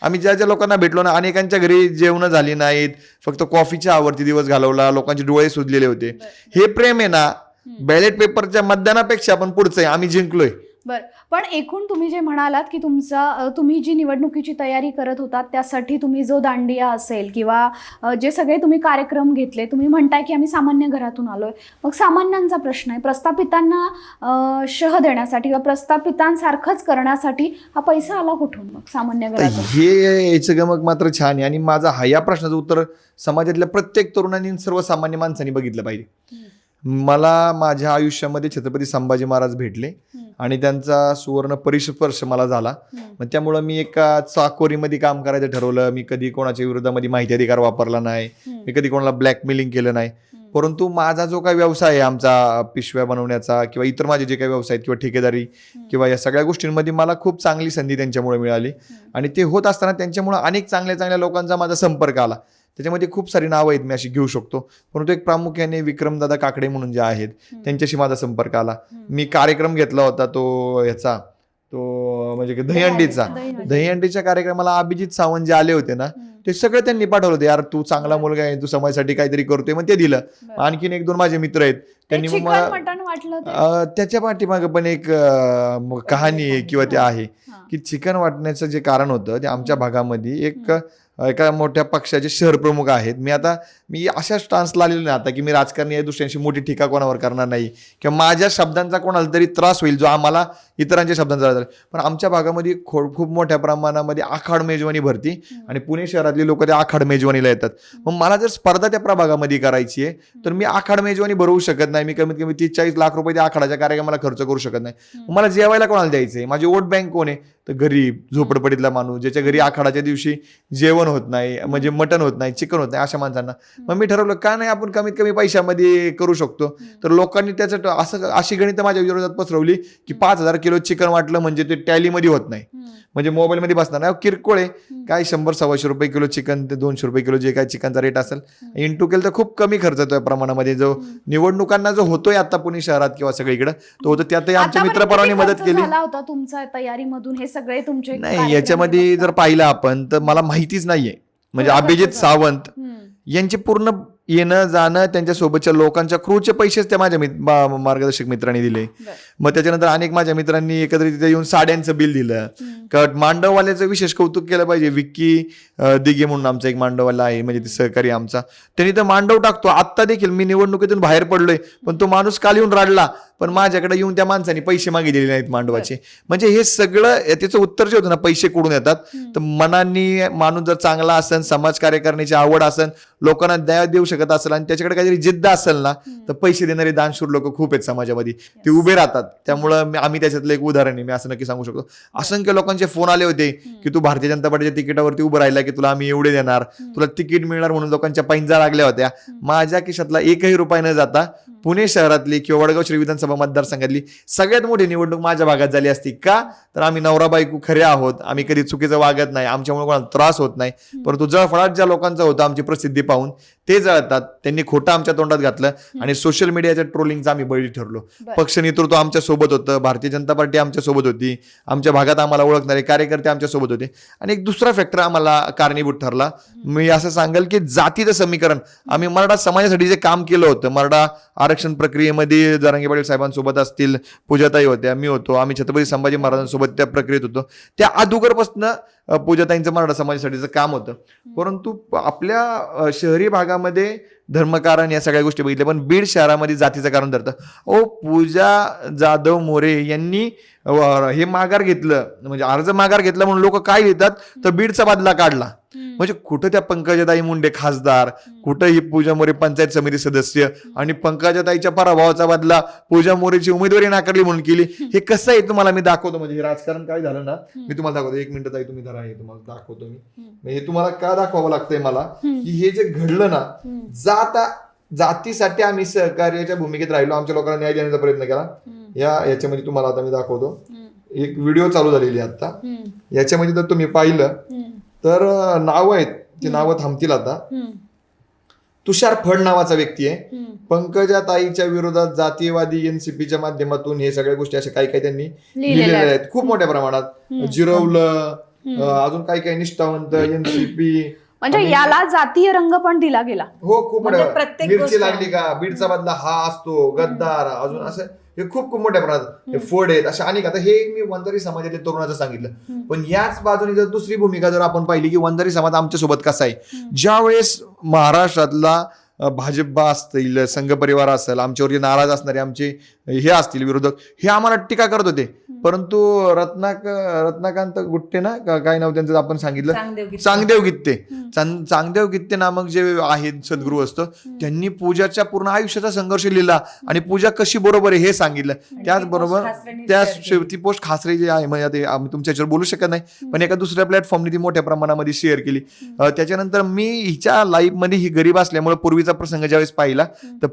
आम्ही ज्या ज्या लोकांना भेटलो ना अनेकांच्या घरी जेवण झाली नाहीत, फक्त कॉफीच्या आवरती दिवस घालवला, लोकांचे डोळे सुजलेले होते. हे प्रेम आहे ना बॅलेट पेपरच्या मतदानापेक्षा आपण पुढचं आहे, आम्ही जिंकलोय. बरं, पण एकूण तुम्ही जे म्हणालात की तुम्ही जी निवडणुकीची तयारी करत होतात त्यासाठी तुम्ही जो दांडिया असेल किंवा जे सगळे तुम्ही कार्यक्रम घेतले, तुम्ही म्हणताय की आम्ही सामान्य घरातून आलोय. मग सामान्यांचा प्रश्न आहे, प्रस्थापितांना शह देण्यासाठी किंवा प्रस्थापितांसारखंच करण्यासाठी हा पैसा आला कुठून मग सामान्य घरातून? हे याचं गमक मात्र छान आहे आणि माझा या प्रश्नाचं उत्तर समाजातल्या प्रत्येक तरुणांनी सर्वसामान्य माणसांनी बघितलं पाहिजे. मला माझ्या आयुष्यामध्ये छत्रपती संभाजी महाराज भेटले आणि त्यांचा सुवर्ण परिस्पर्श मला झाला. मग त्यामुळं मी एका चाकोरीमध्ये काम करायचं ठरवलं. मी कधी कोणाच्या विरोधामध्ये माहिती अधिकार वापरला नाही, मी कधी कोणाला ब्लॅकमेलिंग केलं नाही. परंतु माझा जो काही व्यवसाय आहे आमचा पिशव्या बनवण्याचा किंवा इतर माझे जे काही व्यवसाय आहेत किंवा ठेकेदारी किंवा या सगळ्या गोष्टींमध्ये मला खूप चांगली संधी त्यांच्यामुळे मिळाली आणि ते होत असताना त्यांच्यामुळे अनेक चांगल्या चांगल्या लोकांचा माझा संपर्क आला. त्याच्यामध्ये खूप सारी नावं आहेत, मी अशी घेऊ शकतो, परंतु एक प्रामुख्याने विक्रमदादा काकडे म्हणून जे आहेत त्यांच्याशी माझा संपर्क आला. मी कार्यक्रम घेतला होता तो म्हणजे दहीहंडीच्या कार्यक्रमाला अभिजित सावंत जे आले होते ना ते सगळे त्यांनी पाठवलं होते. यार तू चांगला मुलगा आहे, तू समाजासाठी काहीतरी करतोय, मग ते दिलं. आणखीन 1-2 माझे मित्र आहेत त्यांनी मग मला त्याच्या पाठीमागे पण एक कहाणी आहे किंवा ते आहे की चिकन वाटण्याचं जे कारण होतं ते आमच्या भागामध्ये एका मोठ्या पक्षाचे शहर प्रमुख आहेत. मी आता मी अशा स्टान्सला आलेलो नाही आता की मी राजकारणी आहे, दुसऱ्यांशी मोठी टीका कोणावर करणार नाही किंवा माझ्या शब्दांचा कोणाला तरी त्रास होईल जो आम्हाला इतरांच्या शब्दांचा त्रास झाला. पण आमच्या भागामध्ये खूप मोठ्या प्रमाणामध्ये आखाड मेजवानी भरती आणि पुणे शहरातली लोक त्या आखाड मेजवानीला येतात. मग मला जर स्पर्धा त्या प्रभागामध्ये करायची आहे तर मी आखाड मेजवानी भरवू शकत नाही. मी कमीत कमी 30-40 लाख रुपये त्या आखाडाच्या कार्यक्रमाला खर्च करू शकत नाही. मला जेवायला कोणाला द्यायचंय? माझी वोट बँक कोण आहे? तर गरीब झोपडपडीतला माणूस, ज्याच्या घरी आखाडाच्या दिवशी जेवण होत नाही, म्हणजे मटण होत नाही, चिकन होत नाही, अशा माणसांना. मग मी ठरवलं का नाही आपण कमीत कमी पैशामध्ये करू शकतो. तर लोकांनी त्याचं अशी गणित माझ्या विरोधात पसरवली की 5,000 किलो चिकन वाटलं म्हणजे ते टॅलीमध्ये होत नाही, म्हणजे मोबाईलमध्ये बसणार नाही. किरकोळ आहे काय, 100-125 रुपये किलो चिकन ते 200 रुपये किलो जे काय चिकनचा रेट असेल इंटू केलं तर खूप कमी खर्च होतो या प्रमाणामध्ये. जो निवडणुकांना जो होतोय आता पुणे शहरात किंवा सगळीकडे तो होतो, त्यातही आमच्या मित्रपरांनी मदत केली. झाला होता तुमचा तयारीमधून हे सगळे तुमचे नाही, कार्यक्रम याच्यामध्ये जर पाहिलं आपण तर मला माहितीच नाहीये. म्हणजे अभिजित सावंत यांचे पूर्ण येणं जाणं, त्यांच्यासोबतच्या लोकांच्या क्रूचे पैसेच त्या माझ्या मार्गदर्शक मित्रांनी दिले. मग त्याच्यानंतर अनेक माझ्या मित्रांनी एकत्रित तिथे येऊन साड्यांचं बिल दिलं. मांडववाल्याचं विशेष कौतुक केलं पाहिजे. विक्की दिघे म्हणून आमचा एक मांडववाला आहे, म्हणजे ते सहकारी आमचा, त्यांनी तर मांडव टाकतो. आत्ता देखील मी निवडणुकीतून बाहेर पडलोय पण तो माणूस काल येऊन राडला, पण माझ्याकडे येऊन त्या माणसाने पैसे मागितलेले नाहीत मांडवाचे. म्हणजे हे सगळं त्याचं उत्तर जे होतं ना, पैसे कुठून येतात. तर मनाने माणूस जर चांगला असेल, समाजकार्य करण्याची आवड असेल, लोकांना न्याय देऊ शकत असेल आणि त्याच्याकडे काहीतरी जिद्द असेल ना, तर पैसे देणारे दानशूर लोक खूप आहेत समाजामध्ये, ते उभे राहतात. त्यामुळं आम्ही त्याच्यातलं एक उदाहरण आहे, मी असं नक्की सांगू शकतो. असंख्य लोकांचे फोन आले होते की तू भारतीय जनता पार्टीच्या तिकिटावरती उभं राहिला की तुला आम्ही एवढे देणार, तुला तिकीट मिळणार, म्हणून लोकांच्या पैंजा लागल्या होत्या. माझ्या खिशातला एकही रुपया न जाता पुणे शहरातली किंवा वडगाव श्री विधानसभा मतदारसंघातली सगळ्यात मोठी निवडणूक माझ्या भागात झाली असती. का तर आम्ही नवरा बायको खरे आहोत, आम्ही कधी चुकीचं वागत नाही, आमच्यामुळे कोणाला त्रास होत नाही. परंतु जळफळाट ज्या लोकांचा होता आमची प्रसिद्धी पाहून ते जळतात, त्यांनी खोटं आमच्या तोंडात घातलं आणि सोशल मीडियाच्या ट्रोलिंगचा आम्ही बळी ठरलो. पक्ष नेतृत्व आमच्या सोबत होतं, भारतीय जनता पार्टी आमच्या सोबत होती, आमच्या भागात आम्हाला ओळखणारे कार्यकर्ते आमच्या सोबत होते. आणि एक दुसरा फॅक्टर आम्हाला कारणीभूत ठरला. मी असं सांगेल की जातीचं समीकरण आम्ही मराठा समाजासाठी जे काम केलं होतं, मराठा आरक्षण प्रक्रियेमध्ये जरांगे पाटील साहेबांसोबत असतील, पूजाताई होत्या, मी होतो, आम्ही छत्रपती संभाजी महाराजांसोबत त्या प्रक्रियेत होतो. त्या अगोदरपासून पूजाताईंचं मराठा समाजासाठीचं काम होतं. परंतु आपल्या शहरी भागामध्ये धर्मकारण या सगळ्या गोष्टी बघितल्या, पण बीड शहरामध्ये जातीचं कारण धरतं. पूजा जाधव मोरे यांनी हे माघार घेतलं, म्हणजे अर्ज माघार घेतला म्हणून लोक काय लिहितात तर बीडचा बदला काढला. म्हणजे कुठं त्या पंकजाताई मुंडे खासदार, कुठं ही पूजा मोरे पंचायत समिती सदस्य आणि पंकजाताईच्या पराभवाचा बदला पूजा मोरेची उमेदवारी नाकारली म्हणून केली. हे कसं आहे तुम्हाला मी दाखवतो. म्हणजे हे राजकारण काय झालं ना, मी तुम्हाला दाखवतो. 1 मिनिट ताई तुम्ही धरा, हे तुम्हाला दाखवतो मी. हे तुम्हाला का दाखवावं लागतंय मला की हे जे घडलं ना, जातीसाठी आम्ही सहकार्याच्या भूमिकेत राहिलो, आमच्या लोकांना न्याय देण्याचा प्रयत्न केला. याच्यामध्ये तुम्हाला आता मी दाखवतो. एक व्हिडिओ चालू झालेली आता, याच्यामध्ये जर तुम्ही पाहिलं तर नावं आहेत, ती नावं थांबतील आता. तुषार फड नावाचा व्यक्ती आहे, पंकजाताईच्या विरोधात जातीयवादी एनसीपीच्या माध्यमातून हे सगळ्या गोष्टी अशा काही त्यांनी लिहिलेल्या आहेत खूप मोठ्या प्रमाणात. जिरवलं, अजून काही निष्ठावंत एनसीपी, म्हणजे याला जातीय रंग पण दिला गेला. हो, खूप म्हणजे मोठ्या. प्रत्येक मिरची लागली का, बीडचा बदला हा असतो, गद्दार, अजून असं हे खूप मोठ्या प्रमाणात हे फोड आहेत अशा अनेक. आता हे मी वंजारी समाजातील तरुणाचं सांगितलं, पण याच बाजूने जर दुसरी भूमिका जर आपण पाहिली की वंजारी समाज आमच्या सोबत कसा आहे. ज्या वेळेस महाराष्ट्रातला भाजप असतील, संघ परिवार असेल, आमच्यावर जे नाराज असणारे आमचे हे असतील विरोधक, हे आम्हाला टीका करत होते. परंतु रत्नाकांत गुट्टे ना काय नाव त्यांचं आपण सांगितलं, चांगदेव गित्ते नामक जे आहेत सद्गुरू असतं, त्यांनी पूजाच्या पूर्ण आयुष्याचा संघर्ष लिहिला आणि पूजा कशी बरोबर आहे हे सांगितलं. त्याचबरोबर ती पोस्ट खासरे जे आहे, म्हणजे आम्ही तुमच्यावर बोलू शकत नाही, पण एका दुसऱ्या प्लॅटफॉर्मने ती मोठ्या प्रमाणामध्ये शेअर केली. त्याच्यानंतर मी हिच्या लाईव्ह मध्ये ही गरीब असल्यामुळे पूर्वीचा प्रसंग ज्यावेळेस पाहिला तर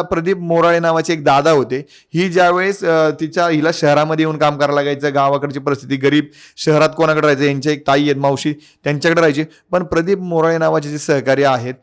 प्रदीप मोराळे नावाचे एक दादा होते. ही ज्यावेळेस हिला शहरामध्ये येऊन काम करायला लागायचं, गावाकडची परिस्थिती, गरीब, शहरात कोणाकडे राहायचं, यांच्या एक ताई आहेत मावशी, त्यांच्याकडे राहायचे. पण प्रदीप मोराळे नावाचे जे सहकारी आहेत,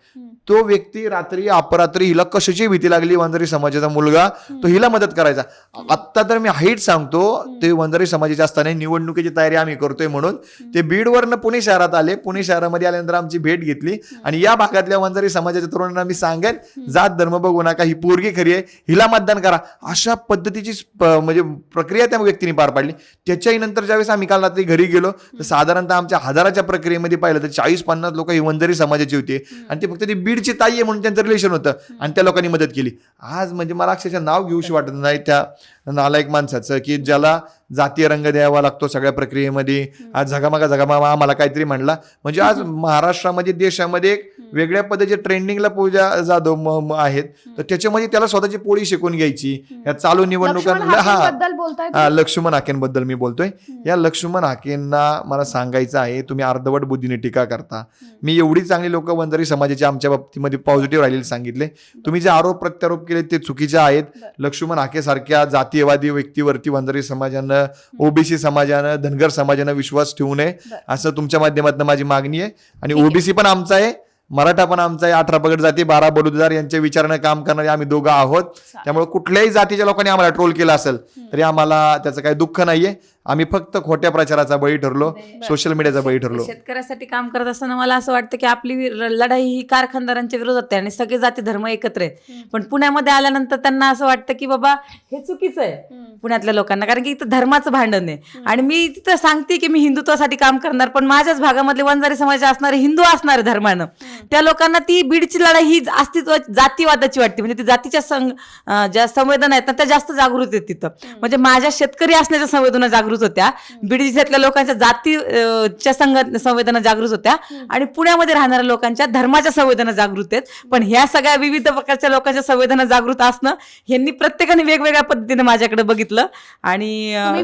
तो व्यक्ती रात्री अपरात्री हिला कशाची भीती लागली, वंजारी समाजाचा मुलगा, तो हिला मदत करायचा. आत्ता तर मी हाईट सांगतो, ते वंजारी समाजाचे असताना निवडणुकीची तयारी आम्ही करतोय म्हणून ते बीडवरनं पुणे शहरात आले. पुणे शहरामध्ये आल्यानंतर आमची भेट घेतली आणि या भागातल्या वंजारी समाजाच्या तरुणांना मी सांगेन जात धर्म बघू नका, ही पोरगी खरी आहे, हिला मतदान करा, अशा पद्धतीची म्हणजे प्रक्रिया त्या व्यक्तीने पार पाडली. त्याच्याही नंतर ज्यावेळेस आम्ही काल रात्री घरी गेलो तर साधारणतः आमच्या हजाराच्या प्रक्रियेमध्ये पाहिलं तर 40-50 लोक ही वंजारी समाजाची होती आणि ते फक्त ती बीडची ताई आहे म्हणून त्यांचं रिलेशन होतं आणि त्या लोकांनी मदत केली. आज म्हणजे मला अक्षरशः नाव घेऊशी वाटत नाही त्या नालायक माणसाचं की ज्याला जातीय रंग द्यावा लागतो सगळ्या प्रक्रियेमध्ये. आज झगामागा आम्हाला काहीतरी म्हणला. म्हणजे आज महाराष्ट्रामध्ये देशामध्ये एक वेगळ्या पद्धतीचे ट्रेंडिंगला पूजा जाधव आहेत, तर त्याच्यामध्ये त्याला स्वतःची पोळी शिकून घ्यायची. या चालू निवडणुकांना लक्ष्मण हाकेंबद्दल मी बोलतोय. या लक्ष्मण हाकेंना मला सांगायचं आहे, तुम्ही अर्धवट बुद्धीने टीका करता. मी एवढी चांगली लोक वंजारी समाजाचे आमच्या बाबतीमध्ये पॉझिटिव्ह राहिलेले सांगितले. तुम्ही जे आरोप प्रत्यारोप केले ते चुकीचे आहेत. लक्ष्मण हाके सारख्या जातीयवादी व्यक्तीवरती वंजारी समाजानं, ओबीसी समाजानं, धनगर समाजानं विश्वास ठेवू नये असं तुमच्या माध्यमातून माझी मागणी आहे. आणि ओबीसी पण आमचा आहे, मराठा पण आमचा आहे, 18 पगड जाती, 12 बलुतेदार यांच्या विचारानं काम करणारे आम्ही दोघं आहोत. त्यामुळे कुठल्याही जातीच्या लोकांनी आम्हाला ट्रोल केला असेल तरी आम्हाला त्याचं काही दुःख नाहीये. आम्ही फक्त खोट्या प्रचाराचा बळी ठरलो, सोशल मीडियाचा बळी ठरलो. शेतकऱ्यासाठी काम करत असताना मला असं वाटतं की आपली लढाई ही कारखानदारांच्या विरोधात आहे आणि सगळे जाती धर्म एकत्र आहेत. पण पुण्यामध्ये आल्यानंतर त्यांना असं वाटतं की बाबा हे चुकीचं आहे पुण्यातल्या लोकांना, कारण की इथं धर्माचं भांडण आहे. आणि मी तिथं सांगते की मी हिंदुत्वासाठी काम करणार, पण माझ्याच भागामधले वंजारी समाज असणारे हिंदू असणारे धर्मानं, त्या लोकांना ती बीडची लढाई ही अस्तित्व जातीवादाची वाटते. म्हणजे ती जातीच्या ज्या संवेदना आहेत ना त्या जास्त जागृत आहेत तिथं. म्हणजे माझ्या शेतकरी असण्याच्या संवेदना जागृत होत्या, बीड जिल्ह्यातल्या लोकांच्या जातीच्या संवेदना जागृत होत्या आणि पुण्यामध्ये राहणाऱ्या लोकांच्या धर्माच्या संवेदना जागृत आहेत. पण ह्या सगळ्या विविध प्रकारच्या लोकांच्या संवेदना जागृत असणं यांनी प्रत्येकाने वेगवेगळ्या पद्धतीने माझ्याकडे बघितलं आणि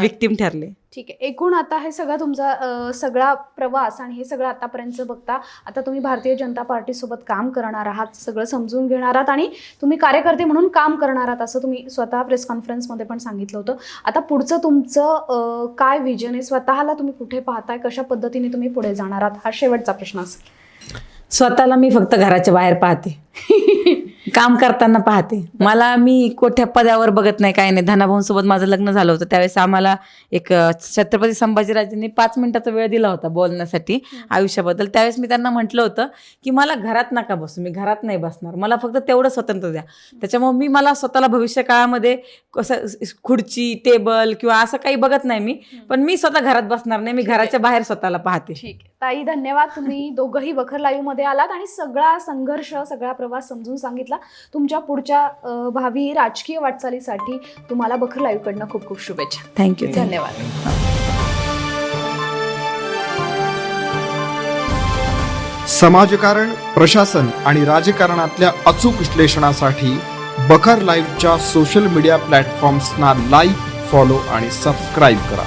विक्टीम ठरले. ठीक आहे. एकूण आता हे सगळं तुमचा सगळा प्रवास आणि हे सगळं आतापर्यंत बघता आता तुम्ही भारतीय जनता पार्टीसोबत काम करणार आहात, सगळं समजून घेणार आहात आणि तुम्ही कार्यकर्ते म्हणून काम करणार आहात असं तुम्ही स्वतः प्रेस कॉन्फरन्समध्ये पण सांगितलं होतं. आता पुढचं तुमचं काय विजन आहे, स्वतःला तुम्ही कुठे पाहताय, कशा पद्धतीने तुम्ही पुढे जाणार आहात, हा शेवटचा प्रश्न असेल. स्वतःला मी फक्त घराच्या बाहेर पाहते, काम करताना पाहते. मी कोठ्या पदावर बघत नाही, काय नाही. धनाभाऊंसोबत माझं लग्न झालं होतं त्यावेळेस आम्हाला एक छत्रपती संभाजीराजांनी 5 मिनिटाचा वेळ दिला होता बोलण्यासाठी आयुष्याबद्दल. त्यावेळेस मी त्यांना म्हटलं होतं की मला घरात नका बसू, मी घरात नाही बसणार, मला फक्त तेवढं स्वतंत्र द्या. त्याच्यामुळे मला स्वतःला भविष्य काळामध्ये कसं खुर्ची टेबल किंवा असं काही बघत नाही मी, पण मी स्वतः घरात बसणार नाही, मी घराच्या बाहेर स्वतःला पाहते. ठीक आहे ताई, धन्यवाद. तुम्ही दोघंही बखर लाईव्ह मध्ये आलात आणि सगळा संघर्ष, सगळा प्रवास समजून सांगितला. तुमच्या पुढच्या भावी राजकीय वाटचालीसाठी तुम्हाला बखर लाईव्ह कडनं खूप खूप शुभेच्छा. थँक्यू. धन्यवाद. समाजकारण, प्रशासन आणि राजकारणातल्या अचूक विश्लेषणासाठी बखर लाईव्हच्या सोशल मीडिया प्लॅटफॉर्म्सना लाईक, फॉलो आणि सबस्क्राईब करा.